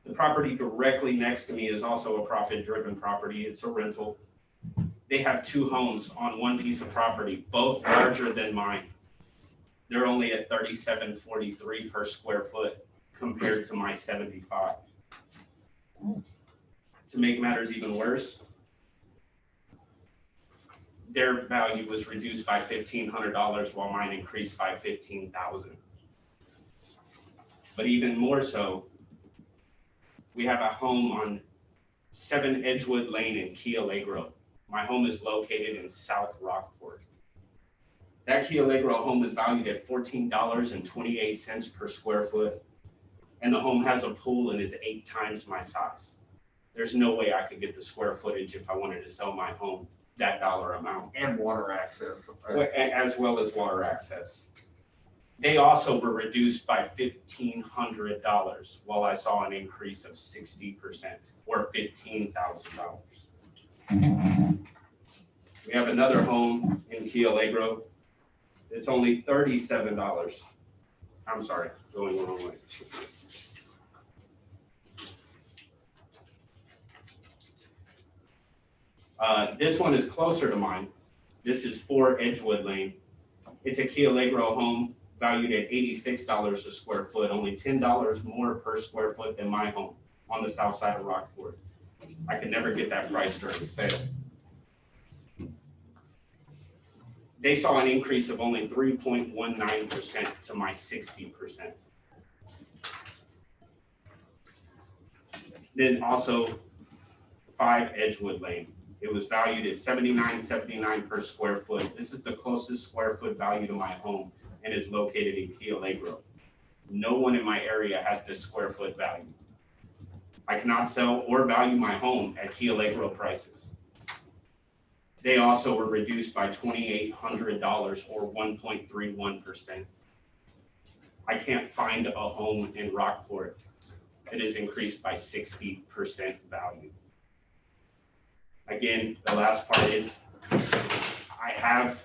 The property directly next to me is also a profit-driven property. It's a rental. They have 2 homes on one piece of property, both larger than mine. They're only at $37.43 per square foot compared to my 75. To make matters even worse, their value was reduced by $1,500 while mine increased by $15,000. But even more so, we have a home on 7 Edgewood Lane in Key Allegro. My home is located in South Rockport. That Key Allegro home is valued at $14.28 per square foot, and the home has a pool and is 8 times my size. There's no way I could get the square footage if I wanted to sell my home that dollar amount. And water access. As well as water access. They also were reduced by $1,500 while I saw an increase of 60% or $15,000. We have another home in Key Allegro. It's only $37. I'm sorry, going the wrong way. This one is closer to mine. This is 4 Edgewood Lane. It's a Key Allegro home valued at $86 a square foot, only $10 more per square foot than my home on the south side of Rockport. I could never get that price during the sale. They saw an increase of only 3.19% to my 60%. Then also 5 Edgewood Lane. It was valued at $79.79 per square foot. This is the closest square foot value to my home and is located in Key Allegro. No one in my area has this square foot value. I cannot sell or value my home at Key Allegro prices. They also were reduced by $2,800 or 1.31%. I can't find a home in Rockport that is increased by 60% value. Again, the last part is I have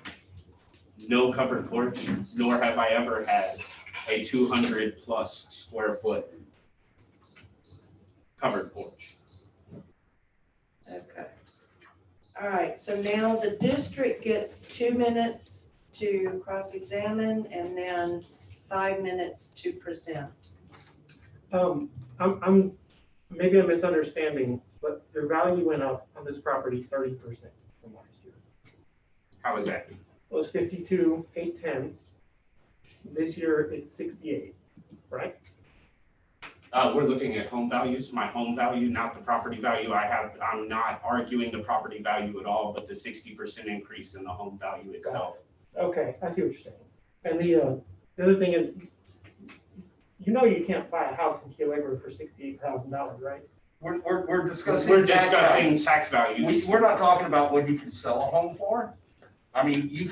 no covered porch, nor have I ever had a 200+ square foot covered porch. Okay. All right, so now the district gets 2 minutes to cross-examine and then 5 minutes to present. Maybe I'm misunderstanding, but your value went up on this property 30% from last year. How is that? It was 52,810. This year it's 68, right? We're looking at home values, my home value, not the property value I have. I'm not arguing the property value at all, but the 60% increase in the home value itself. Okay, I see what you're saying. And the other thing is, you know you can't buy a house in Key Allegro for $68,000, right? We're discussing. We're discussing tax values. We're not talking about what you can sell a home for. I mean, you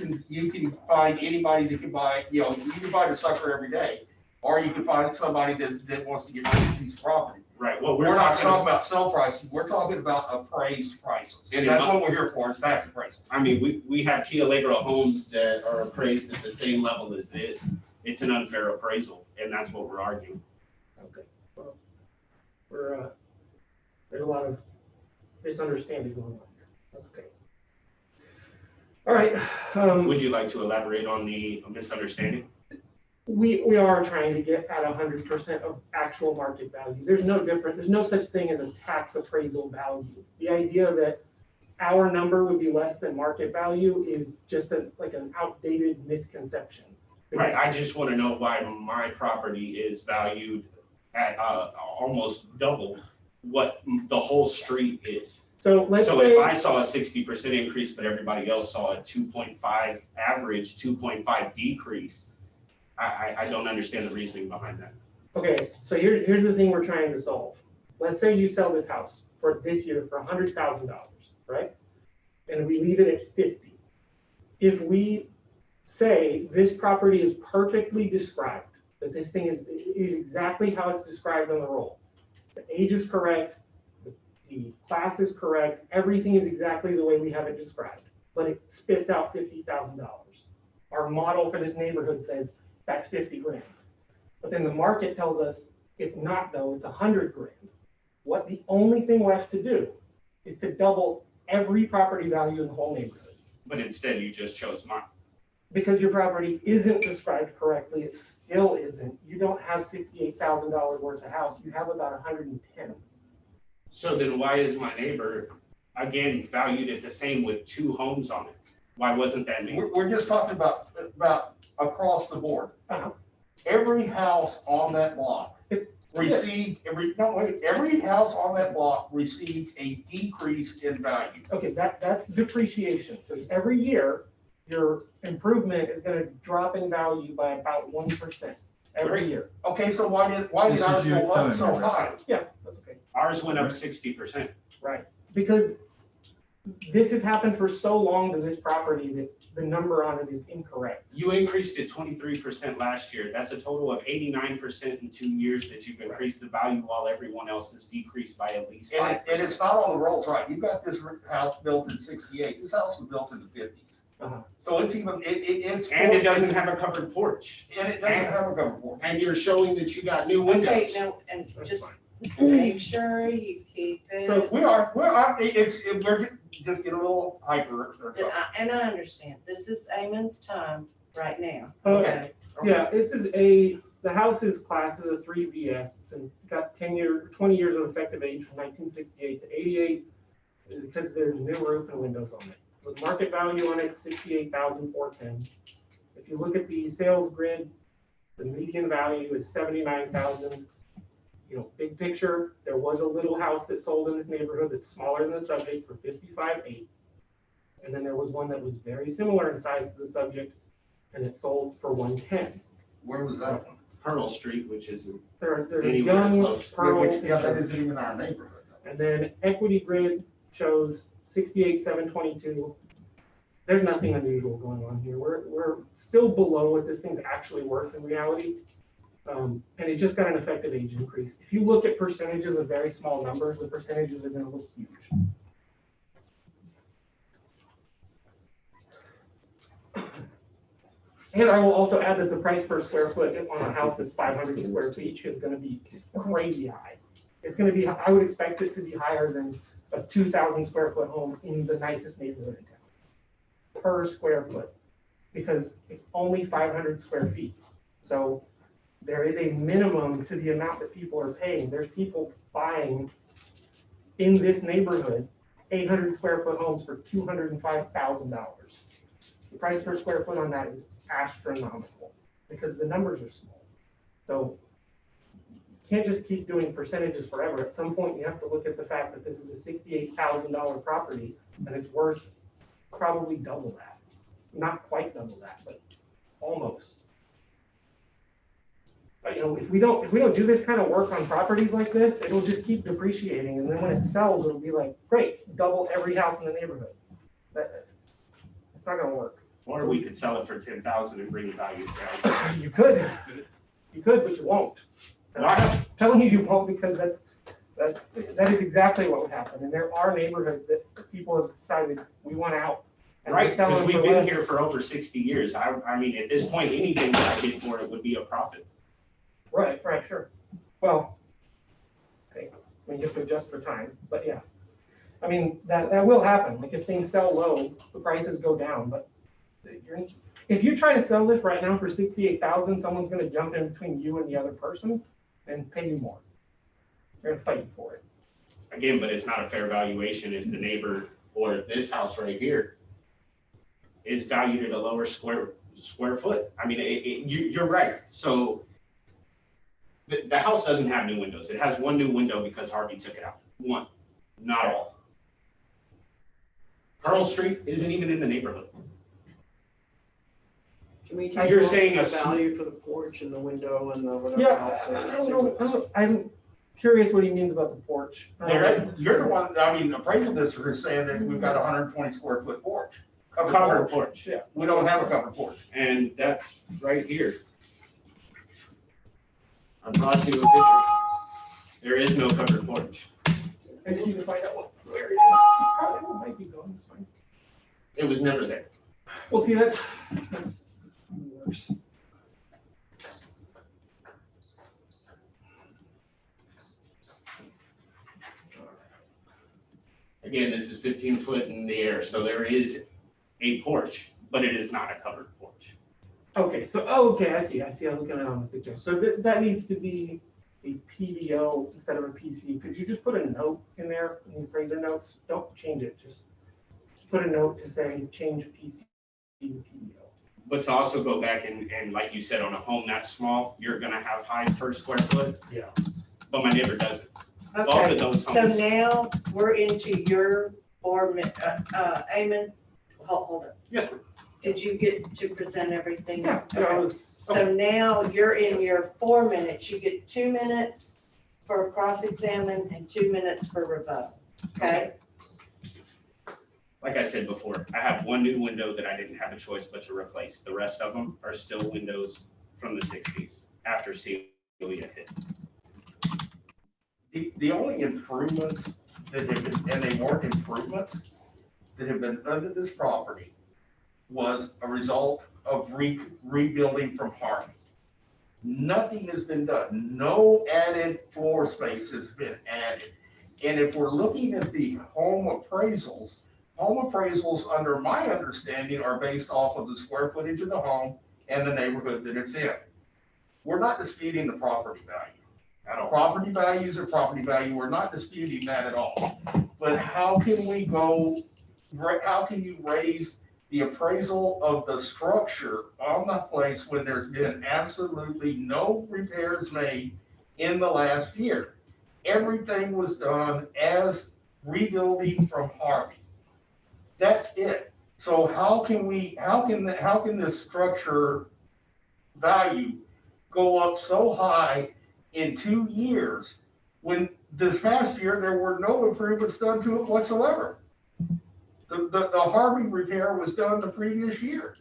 can find anybody that can buy, you can find a sucker every day. Or you can find somebody that wants to get rid of a piece of property. Right, well, We're not talking about sell prices, we're talking about appraised prices. And that's what we're here for, is tax appraisal. I mean, we have Key Allegro homes that are appraised at the same level as this. It's an unfair appraisal, and that's what we're arguing. Okay. Well, there's a lot of misunderstanding going on here. That's okay. All right. Would you like to elaborate on the misunderstanding? We are trying to get at 100% of actual market value. There's no such thing as a tax appraisal value. The idea that our number would be less than market value is just like an outdated misconception. Right, I just wanna know why my property is valued at, almost double what the whole street is. So let's So say. if I saw a 60% increase, but everybody else saw a 2.5 average, 2.5 decrease, I don't understand the reasoning behind that. Okay, so here's the thing we're trying to solve. Let's say you sell this house for this year for $100,000, right? And we leave it at 50. If we say this property is perfectly described, that this thing is exactly how it's described on the roll. The age is correct, the class is correct, everything is exactly the way we have it described, but it spits out $50,000. Our model for this neighborhood says that's 50 grand. But then the market tells us it's not though, it's 100 grand. What the only thing left to do is to double every property value in the whole neighborhood. But instead you just chose mine. Because your property isn't described correctly, it still isn't. You don't have $68,000 worth of house, you have about 110. So then why is my neighbor, again, valued at the same with 2 homes on it? Why wasn't that me? We're just talking about across the board. Uh-huh. Every house on that block received, every house on that block received a decrease in value. Okay, that's depreciation. So every year, your improvement is gonna drop in value by about 1% every year. Okay, so why did This ours is your go up time, so right? high? Yeah, that's okay. Ours went up 60%. Right, because this has happened for so long to this property that the number on it is incorrect. You increased it 23% last year. That's a total of 89% in 2 years that you've increased the value while everyone else has decreased by at least 5%. And it's not on the rolls right. You got this house built in '68. This house was built in the '50s. Uh-huh. So it's even, it's. And it doesn't have a covered porch. And it doesn't have a cover porch. And you're showing that you got new Okay, windows. now, and That's just fine. make sure you keep it. So We're just get a little hyper or something. And I understand, this is Amon's time right now. Okay. Yeah, the house is classed as a 3BS. It's got 20 years of effective age from 1968 to 88 because there's new roof and windows on it. With market value on it, 68,410. If you look at the sales grid, the median value is 79,000. You know, big picture, there was a little house that sold in this neighborhood that's smaller than the subject for 55.8. And then there was one that was very similar in size to the subject and it sold for 110. Where was that one? Pearl Street, which is They're Anywhere young, close. Pearl, Which, and yeah, that Church. isn't even our neighborhood. And then Equity Grid shows 68,722. There's nothing unusual going on here. We're still below what this thing's actually worth in reality. And it just got an effective age increase. If you look at percentages of very small numbers, the percentages are gonna look huge. And I will also add that the price per square foot on a house that's 500 square feet is gonna be crazy high. It's gonna be, I would expect it to be higher than a 2,000 square foot home in the nicest neighborhood in town. Per square foot, because it's only 500 square feet. So there is a minimum to the amount that people are paying. There's people buying in this neighborhood 800 square foot homes for $205,000. The price per square foot on that is astronomical because the numbers are small. So you can't just keep doing percentages forever. At some point, you have to look at the fact that this is a $68,000 property and it's worth probably double that. Not quite double that, but almost. But you know, if we don't do this kind of work on properties like this, it'll just keep depreciating, and then when it sells, it'll be like, great, double every house in the neighborhood. It's not gonna work. Or we could sell it for 10,000 and bring the values down. You could, but you won't. And I'm telling you won't because that is exactly what would happen. And there are neighborhoods that people have decided we want out. And Right, we're selling because we've for been less. here for over 60 years. I mean, at this point, anything that I did for it would be a profit. Right, sure. Well, hey, we have to adjust for time, but yeah. I mean, that will happen. Like if things sell low, the prices go down, but if you try to sell this right now for 68,000, someone's gonna jump in between you and the other person and pay you more. They're gonna fight you for it. Again, but it's not a fair valuation if the neighbor or this house right here is valued at a lower square foot. I mean, you're right. So the house doesn't have new windows. It has one new window because Harvey took it out. One, not all. Pearl Street isn't even in the neighborhood. Can we You're take saying the a value for the porch and the window and the whatever Yeah, else? I don't know, I'm curious what he means about the porch. You're the one, I mean, the appraisal district is saying that we've got a 120 square foot porch. Covered porch, Yeah. We don't have a covered porch. and that's right here. I brought you a picture. There is no covered porch. I just need to find out where it is. Probably might be gone, it's fine. It was never there. Well, see, that's worse. Again, this is 15 foot in the air, so there is a porch, but it is not a covered porch. Okay, so, okay, I see, I'm looking at it on the picture. So that needs to be a PVO instead of a PC. Could you just put a note in there, in the appraiser notes? Don't change it, just put a note to say change PC to PVO. But to also go back and like you said, on a home that small, you're gonna have high per square foot, Yeah. but my neighbor doesn't. Both Okay, of those so homes, now we're into your board, Eamon, hold on. yes, sir. Did you get to present everything? Yeah, Okay. I was, So now you're in your 4 minutes. You get 2 minutes for cross-examine and 2 minutes for rebuttal, okay? Like I said before, I have one new window that I didn't have a choice but to replace. The rest of them are still windows from the 60s after Celia hit. The only improvements that have been, and they weren't improvements, that have been done to this property was a result of rebuilding from harm. Nothing has been done. No added floor space has been added. And if we're looking at the home appraisals under my understanding are based off of the square footage of the home and the neighborhood that it's in. We're not disputing the property value. Property values are property value. We're not disputing that at all. But how can you raise the appraisal of the structure on the place when there's been absolutely no repairs made in the last year? Everything was done as rebuilding from Harvey. That's it. So how can this structure value go up so high in 2 years when this past year there were no improvements done to it whatsoever? The Harvey repair was done the previous year.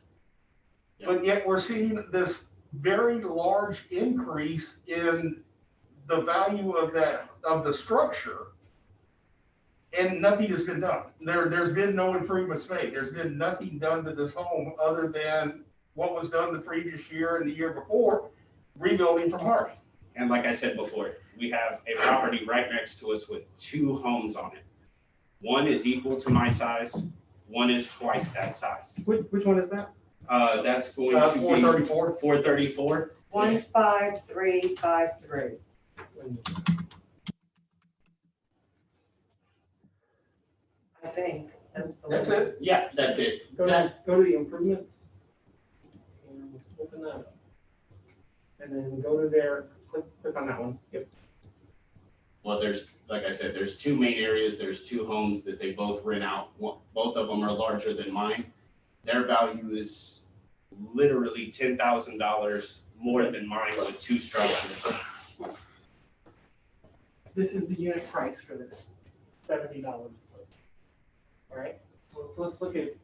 But yet we're seeing this very large increase in the value of the structure, and nothing has been done. There's been no improvements made. There's been nothing done to this home other than what was done the previous year and the year before, rebuilding from Harvey. And like I said before, we have a property right next to us with 2 homes on it. One is equal to my size, one is twice that size. which one is that? That's going to be 434. 434. 15353. I think that's the one. That's it. Yeah, that's it. Go to the improvements. And open that up. And then go to there, click on that one. Yep. Well, like I said, there's 2 main areas. There's 2 homes that they both rent out. Both of them are larger than mine. Their value is literally $10,000 more than mine with 2 structures. This is the unit price for this, $70. All right, so let's look at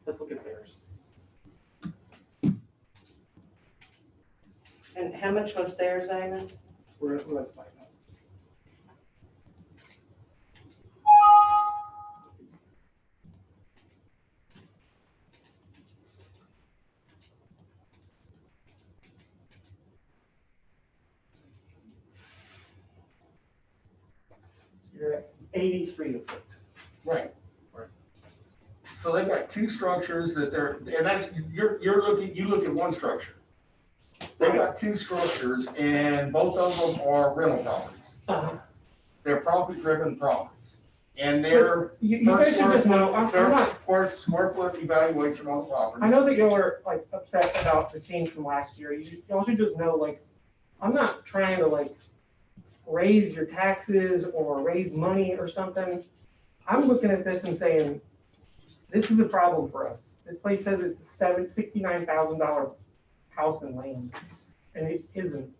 theirs. And how much was theirs, Eamon? We're gonna find out. You're at 83 a foot. Right. So they've got 2 structures that you look at one structure. They've got 2 structures and both of them are rental properties. Uh-huh. They're profit-driven properties. and their You per guys should square just know, foot, I'm their not, per square foot evaluation on the property. I know that y'all are like upset about the change from last year. Y'all should just know, like, I'm not trying to like raise your taxes or raise money or something. I'm looking at this and saying, this is a problem for us. This place says it's a $69,000 house and land, and it isn't.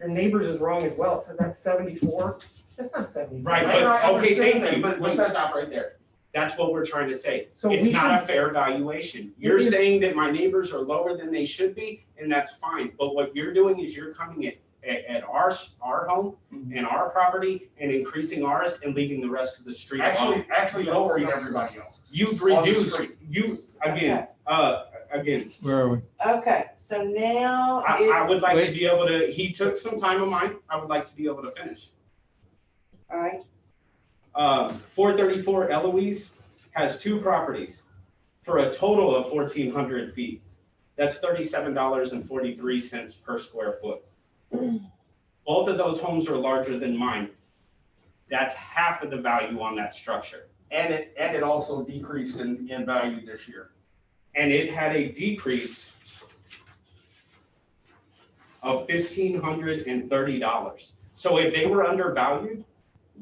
Your neighbors is wrong as well. It says that's 74. That's not 74. Right, I but, okay, understand thank that, you. But Wait, let's stop right there. That's what we're trying to say. So It's we not a should- fair valuation. You're is- saying that my neighbors are lower than they should be, and that's fine. But what you're doing is you're coming at our home and our property and increasing ours and leaving the rest of the street alone. Actually lowering everybody else's. You've on the reduced, street. again, Where are we? Okay, so now I would like to Wait. be able to, he took some time of mine. I would like to be able to finish. all right, 434 Eloise has 2 properties for a total of 1,400 feet. That's $37.43 per square foot. Both of those homes are larger than mine. That's half of the value on that structure. And it also decreased in value this year. And it had a decrease of $1,530. So if they were undervalued,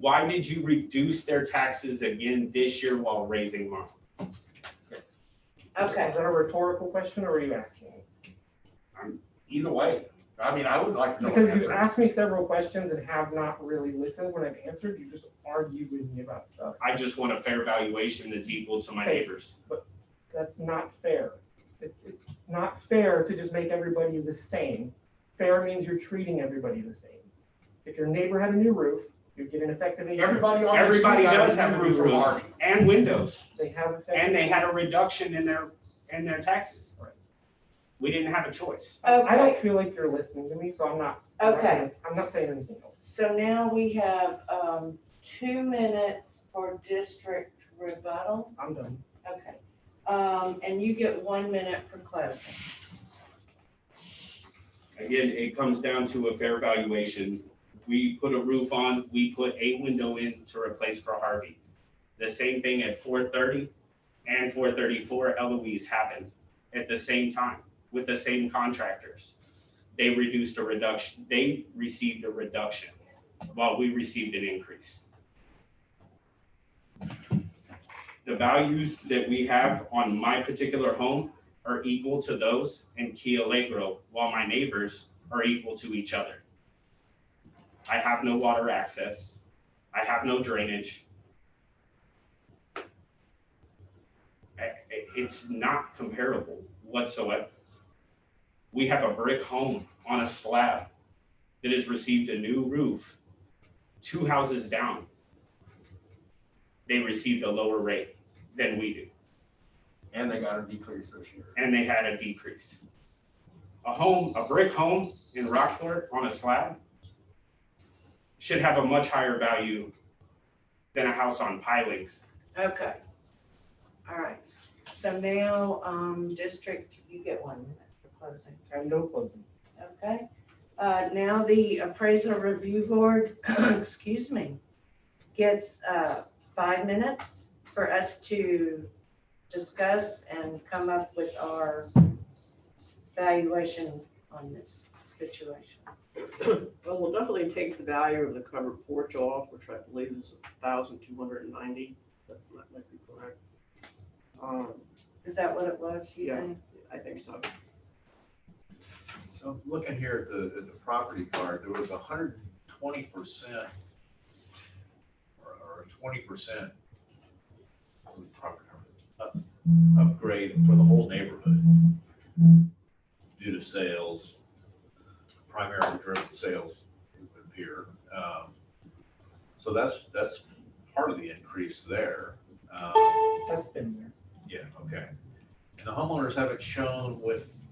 why did you reduce their taxes again this year while raising mine? okay. Is that a rhetorical question, or are you asking? Either way, I mean, I would like to know. Because the you've answer. asked me several questions and have not really listened when I've answered. You just argue with me about stuff. I just want a fair valuation that's equal to my Okay. neighbors. That's not fair. It's not fair to just make everybody the same. Fair means you're treating everybody the same. If your neighbor had a new roof, you'd get an effective increase. Everybody on the Everybody street does got have a roof roof from Harvey. and windows, They have effective. and they had a reduction in their taxes. Right. We didn't have a choice. I Okay, don't feel like you're listening to me, so I'm not. Okay. I'm not saying anything else. so now we have 2 minutes for district rebuttal. I'm done. Okay, and you get 1 minute for closing. Again, it comes down to a fair valuation. We put a roof on, we put a window in to replace for Harvey. The same thing at 430 and 434 Eloise happened at the same time with the same contractors. They received a reduction while we received an increase. The values that we have on my particular home are equal to those in Key Allegro, while my neighbors are equal to each other. I have no water access. I have no drainage. It's not comparable whatsoever. We have a brick home on a slab that has received a new roof 2 houses down. They received a lower rate than we do. And they got a decrease this year. And they had a decrease. A brick home in Rockport on a slab should have a much higher value than a house on pilings. Okay, all right. So now, district, you get 1 minute for closing. I have no closing. Okay, now the appraisal review board, excuse me, gets 5 minutes for us to discuss and come up with our valuation on this situation. Well, we'll definitely take the value of the covered porch off, which I believe is 1,290. That might be correct. Is that what it was, you Yeah. think? I think so. So looking here at the property card, there was 120% or 20% upgrade for the whole neighborhood due to sales, primarily driven sales, it would appear. So that's part of the increase there. That's been there. Yeah, okay. And the homeowners haven't shown with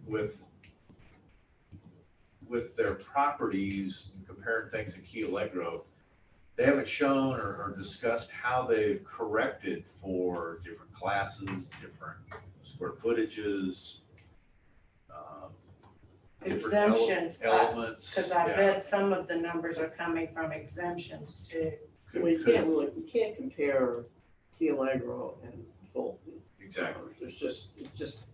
their properties, and comparing things in Key Allegro, they haven't shown or discussed how they've corrected for different classes, different square footages, different Exemptions, elements. because I yeah. bet some of the numbers are coming from exemptions too. Well, you can't compare Key Allegro and Fulton. Exactly. It's just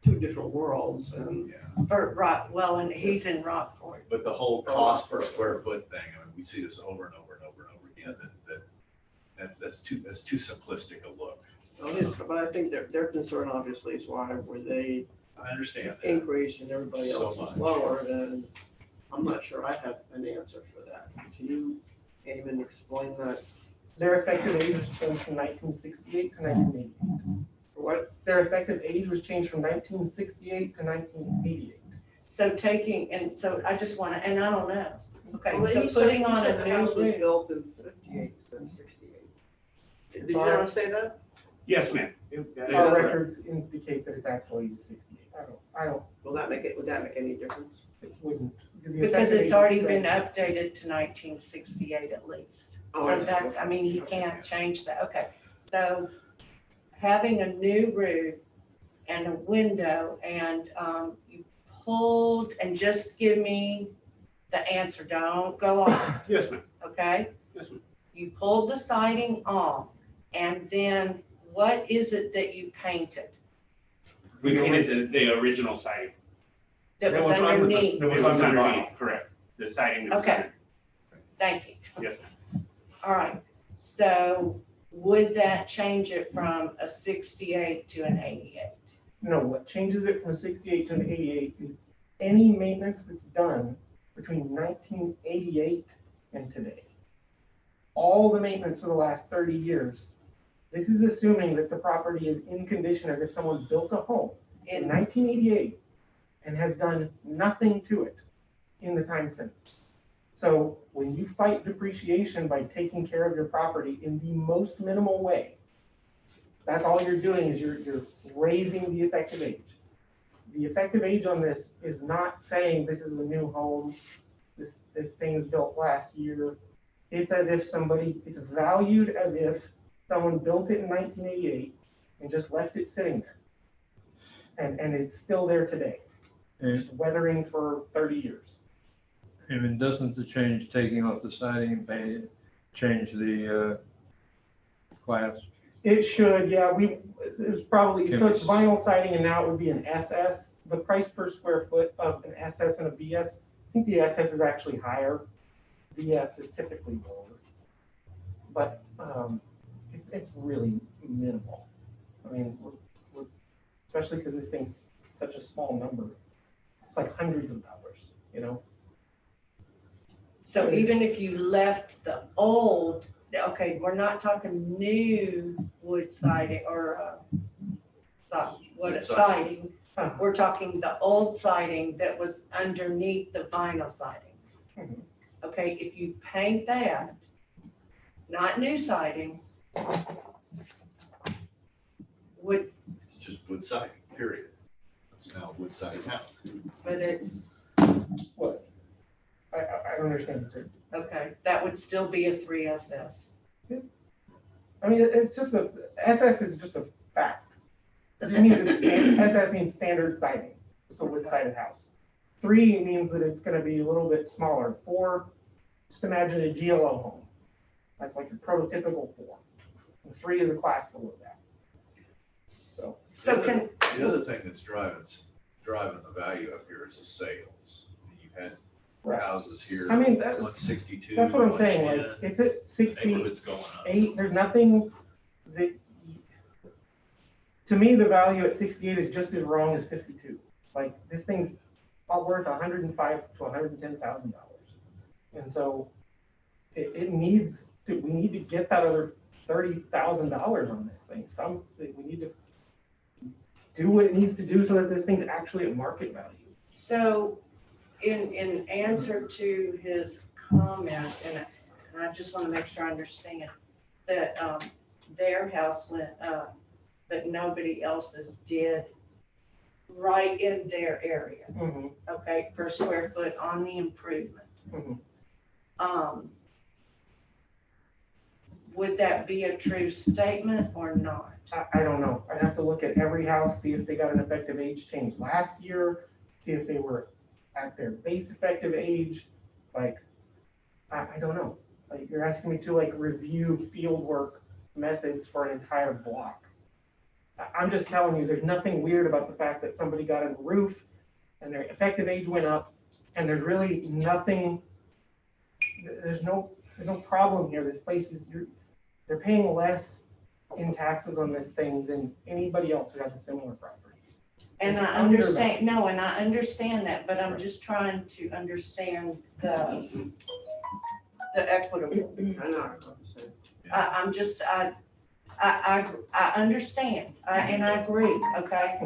two different worlds and. For well, and he's in Rockport. But the whole cost per square foot thing, I mean, we see this over and over and over and over again, that's too simplistic a look. Well, yeah, but I think their concern obviously is why were they I understand that. increased and everybody So else was much. lower, and I'm not sure I have an answer for that. Can you even explain that? Their effective age was changed from 1968 to 1988. For what? Their effective age was changed from 1968 to 1988. So so I just wanna, and I don't know. Okay, Well, so he said- putting he on said a the new house was roof. built in 58 instead of 68. Did you ever say that? Yes, ma'am. That is Our correct. records indicate that it's actually 68. I don't, Would that make any difference? it wouldn't. the Because effective age it's is already correct. been updated to 1968 at least. Oh, I So see. that's, I mean, you can't change that. Okay, so having a new roof and a window and you pulled, and just give me the answer, don't go off, Yes, ma'am. okay? Yes, ma'am. You pulled the siding off, and then what is it that you painted We painted the original siding. that was It was under the- underneath? it It was was under underneath, vinyl. correct. The siding that was Okay. underneath. Thank you. Yes, ma'am. All right, so would that change it from a 68 to an 88? No, what changes it from a 68 to an 88 is any maintenance that's done between 1988 and today. All the maintenance for the last 30 years, this is assuming that the property is in condition as if someone built a home in 1988 and has done nothing to it in the time since. So when you fight depreciation by taking care of your property in the most minimal way, that's all you're doing is you're raising the effective age. The effective age on this is not saying this is a new home, this thing was built last year. It's as if it's valued as if someone built it in 1988 and just left it sitting there. And it's still there today, And just weathering for 30 years. even doesn't the change taking off the siding and painting it change the class? It should, yeah, it's probably, so it's vinyl siding and now it would be an SS. The price per square foot of an SS and a BS, I think the SS is actually higher. BS is typically lower. But it's really minimal. I mean, we're especially because this thing's such a small number. It's like hundreds of dollars, you know? So even if you left the old, okay, we're not talking new wood siding or Wood siding. Huh. We're talking the old siding that was underneath the vinyl siding. Mhm. Okay, if you paint that, not new siding, would, It's just wood siding, period. It's now a wood siding house. but it's, What? I don't understand, sir. okay, that would still be a 3SS. I mean, it's just SS is just a fact. It just means SS means standard siding. It's a wood sided house. 3 means that it's gonna be a little bit smaller. 4, just imagine a GLO home. That's like a prototypical 4. And 3 is a class below that. So, So can, The other thing that's driving the value up here is the sales. You had Right. houses here, I mean, 162, that's what I'm saying, like, 110. it's at The 68, neighborhood's going up. there's nothing that, to me, the value at 68 is just as wrong as 52. Like, this thing's worth $105,000 to $110,000. And so it needs to, we need to get that other $30,000 on this thing. We need to do what it needs to do so that this thing's actually at market value. so in answer to his comment, and I just want to make sure I understand, that their house went up, but nobody else's did right in their area, okay, per square foot on the improvement. Mhm. Would that be a true statement or not? I don't know. I'd have to look at every house, see if they got an effective age change last year, see if they were at their base effective age. Like, I don't know. Like, you're asking me to like review field work methods for an entire block. I'm just telling you, there's nothing weird about the fact that somebody got a roof and their effective age went up, and there's really nothing, there's no problem here. This place is, they're paying less in taxes on this thing than anybody else who has a similar property. And It's I under understand, no, and I understand that, but I'm just trying to understand the equitable. I know, I'm the same. I'm just, I understand, and I agree, okay?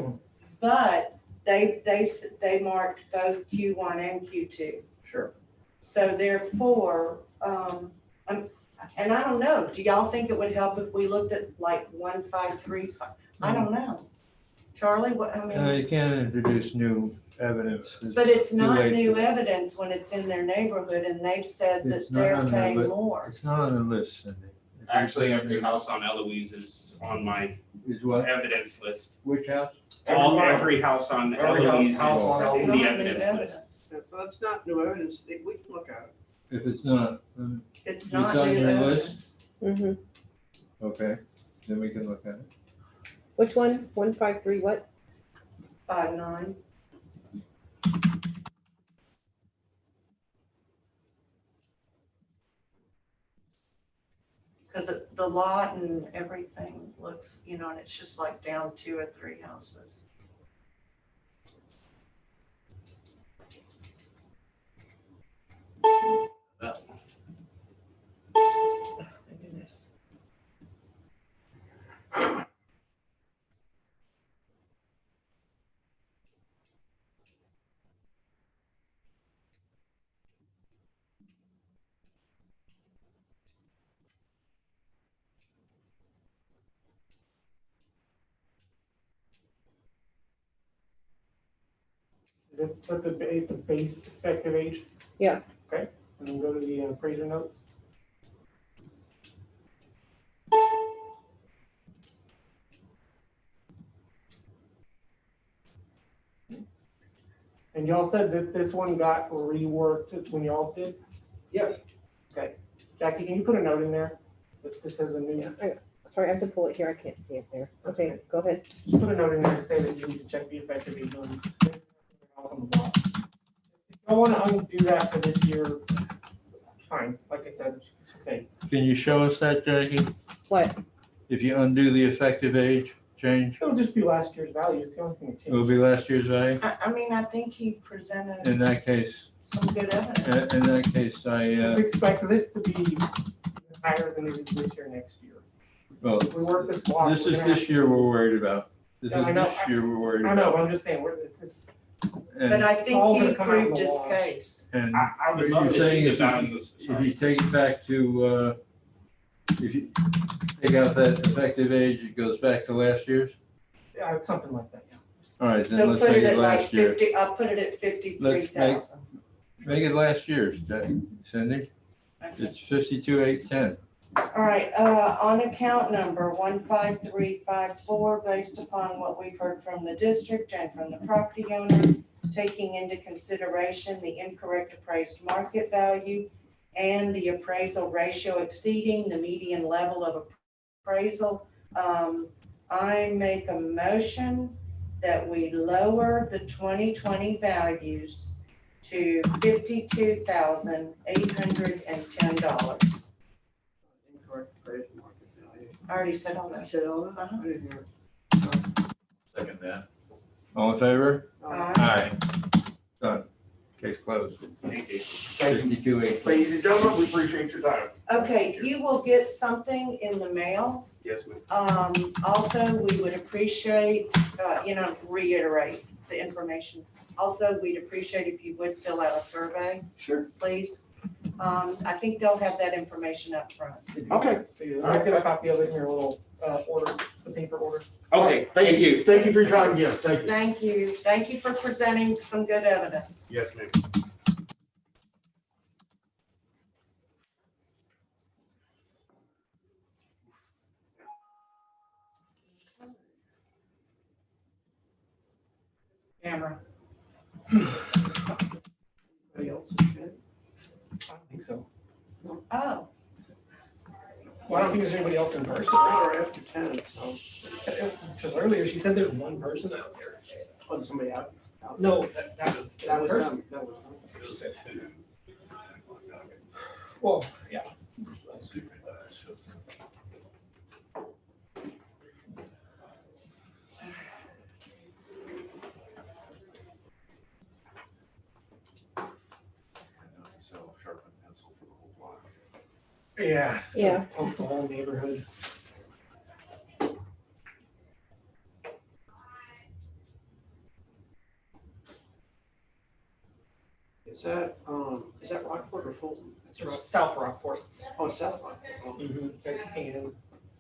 But they marked both Q1 and Q2. Sure. So therefore, and I don't know, do y'all think it would help if we looked at like 1535? I don't know. Charlie, what, I mean, You can't introduce new evidence. but it's too not late new for- evidence when it's in their neighborhood and they've said that It's not they're on the paying li- more. It's not on the list, Cindy. If you're Actually, saying every it house on Eloise is on my Is what? evidence list. Which house? Every house on Every Eloise is house on That's in not the new evidence list. evidence. So that's not new evidence, we can look at it. If it's not, It's it's not on new your evidence. list? Okay, then we can look at it. Which one? 153 what? 59. Because the lot and everything looks, and it's just like down 2 or 3 houses. Oh, my goodness. Is it put the base effective age? Yeah. Okay, and then go to the appraiser notes. And y'all said that this one got reworked when y'all did? Yes. Okay, Jackie, can you put a note in there that this is a new? Sorry, I have to pull it here. I can't see it there. Okay, go ahead. Just put a note in there to say that you need to check the effective age on the house on the block. If you want to undo that for this year, fine. Like I said, it's okay. Can you show us that, Jackie? What? If you undo the effective age change, It'll just be last year's value. It's the only thing that it will changed. be last year's value? I mean, I think he presented In that case, some good evidence. I, Just expect this to be higher than it is this year, next year. well, If we work this block. this we're is gonna this year we're worried about. This Yeah, I is know. this year we're worried I know, about. but I'm just saying, it's just, But And, I all think gonna he come out in proved the his wash. case. and I what would love you're to saying see the is values. if you take it back to, if you take out that effective age, it goes back to last year's? yeah, it's something like that, yeah. All right, then So let's put make it it at like last year. 50, I'll put it at 53,000. Make it last year's, Cindy. It's 52,810. All right, on account number 15354, based upon what we've heard from the district and from the property owner, taking into consideration the incorrect appraised market value and the appraisal ratio exceeding the median level of appraisal, I make a motion that we lower the 2020 values to $52,810. Incorrect appraised market value. I already said all I that. said all that? Uh-huh. I didn't hear. Second that. All in favor? Aye. Aye. Done. Case closed. Thank you. 52,810. Ladies and gentlemen, we appreciate your time. Okay, you will get something in the mail. Yes, ma'am. Also, we would appreciate, reiterate the information. Also, we'd appreciate if you would fill out a survey, Sure. please. I think they'll have that information up front. Okay, so I'll get a copy of it in your little order, the paper order. Okay, thank you. Thank you for your time again. Thank you. Thank you. Thank you for presenting some good evidence. Yes, ma'am. Camera. Anybody else? Okay. I don't think so. Oh, Well, I don't think there's anybody else in person. Hour after 10, so, Because earlier she said there's one person out there. oh, somebody out. No, that was That was person. them, that was them. It was at 2. Well, yeah. Let's see if that shows up. So sharpen pencil for the whole block. Yeah. So Yeah. poke the whole neighborhood. Is that Rockport or Fulton? That's It's right. South Rockport. Oh, it's South Rockport. Oh. Mm-hmm. So it's Ann,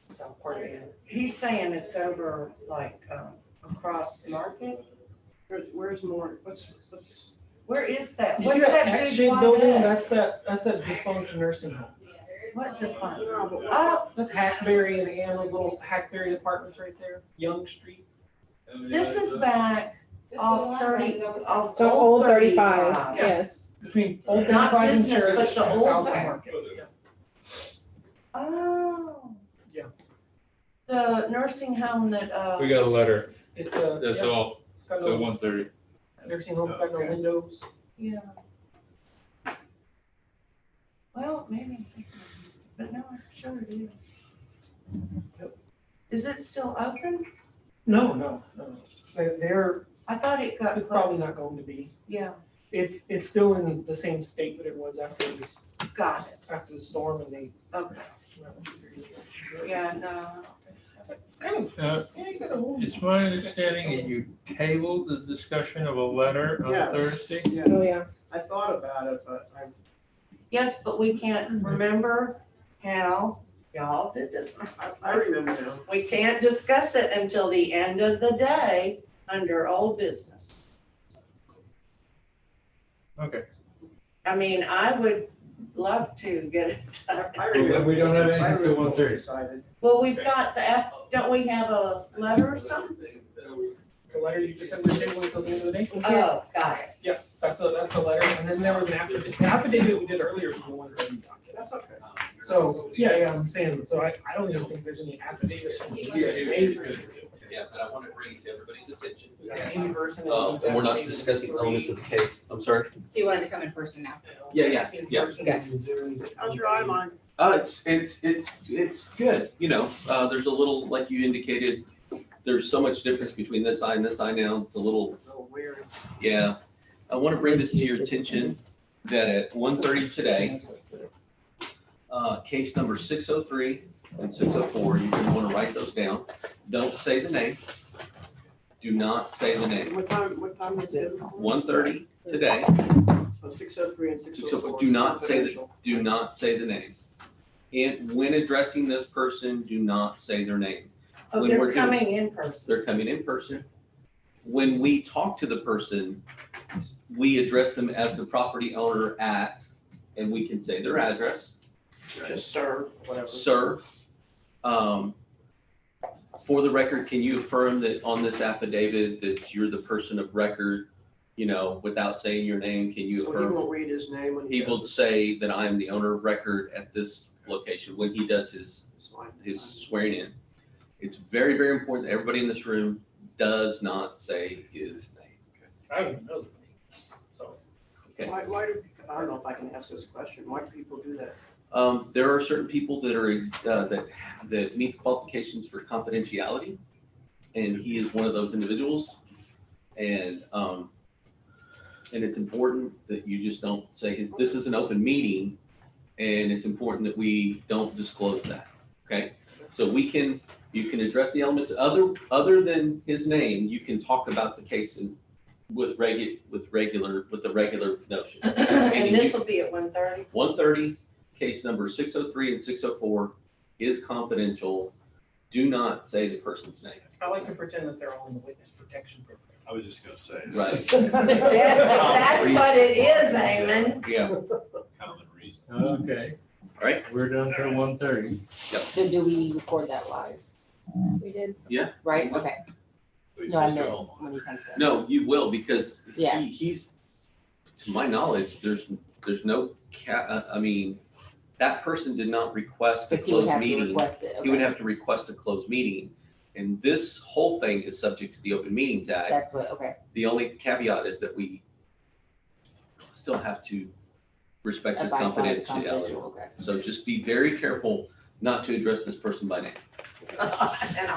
south part of Ann. He's saying it's over like, across Market. Where's more, Where is that? You What's see that big X-shaped wide building? X? That's that defunct nursing home. What defunct? no, but Oh, That's Hackberry and Ann, those little Hackberry apartments right there, Young Street. this is back off 30, off So Old old 35, 35. yes. Between Old Not 35 and business, Church but the and old South one. Market. Yeah. Oh. Yeah. The nursing home that, We got a letter. It's That's yeah, all. it's got So no, 1:30. nursing home, got no windows. yeah. Well, maybe, but no, I'm sure it is. Is it still open? No. They're I thought it got it's closed. probably not going to be. Yeah, It's still in the same state that it was after got it. the storm and they. Okay. Yeah, no. It's kind of. Yeah, you gotta hold. It's my understanding that you tabled the discussion of a letter on Yes. Thursday. yes. Oh, yeah. I thought about it, but Yes, but we can't remember how y'all did this. I remember now. We can't discuss it until the end of the day under old business. Okay. I mean, I would love to get it done. I Well, we don't have anything I till remember 1:30. decided. Well, we've got don't we have a letter or something? The letter you just had to table until the end of the day? Oh, got it. Yeah, that's the letter, and then there was an affidavit, the affidavit we did earlier was the one that we talked about. That's okay. So, yeah, I'm saying, so I don't even think there's any affidavits. Yeah, but I want to bring it to everybody's attention. In person. And we're not discussing elements of the case. I'm sorry. He wanted to come in person now. Yeah. How's your eye, Mike? It's good. You know, there's a little, like you indicated, there's so much difference between this eye and this eye now. It's a little, It's a little weird. yeah. I want to bring this to your attention that at 1:30 today, case number 603 and 604, you're going to want to write those down. Don't say the name. Do not say the name. What time is it? 1:30 today. So 603 and 604. Do not say the, Confidential. do not say the name. And when addressing this person, do not say their name. Oh, When they're we're doing- coming in person. They're coming in person. When we talk to the person, we address them as the property owner at, and we can say their address, Just serve, whatever. sir. For the record, can you affirm that on this affidavit that you're the person of record, you know, without saying your name? Can you So he affirm? won't read his name when he He will does say that I am the owner of record at this location when he does his his swearing in. It's very, very important that everybody in this room does not say his name. I don't even know this name, so. Okay. Why do, I don't know if I can ask this question, why do people do that? There are certain people that are, that meet the qualifications for confidentiality, and he is one of those individuals. And it's important that you just don't say his, this is an open meeting, and it's important that we don't disclose that, okay? So you can address the elements, other than his name, you can talk about the case with the regular notion. And this will be at 1:30. 1:30, case number 603 and 604 is confidential. Do not say the person's name. I like to pretend that they're all in the witness protection program. I was just gonna say. Right. That's what it is, Eamon. Yeah. Common reason. Okay. All right. We're done till 1:30. So do we record that live, We did. right? Okay. No, I meant when he comes in. No, you will, because Yeah. he's, to my knowledge, there's no I mean, that person did not request a Because he would closed have to meeting. request it, He would okay. have to request a closed meeting. And this whole thing is subject to the Open Meetings Act. That's what, okay. The only caveat is that we still have to respect his Abide by the confidentiality. confidential, okay. So just be very careful not to address this person by name. And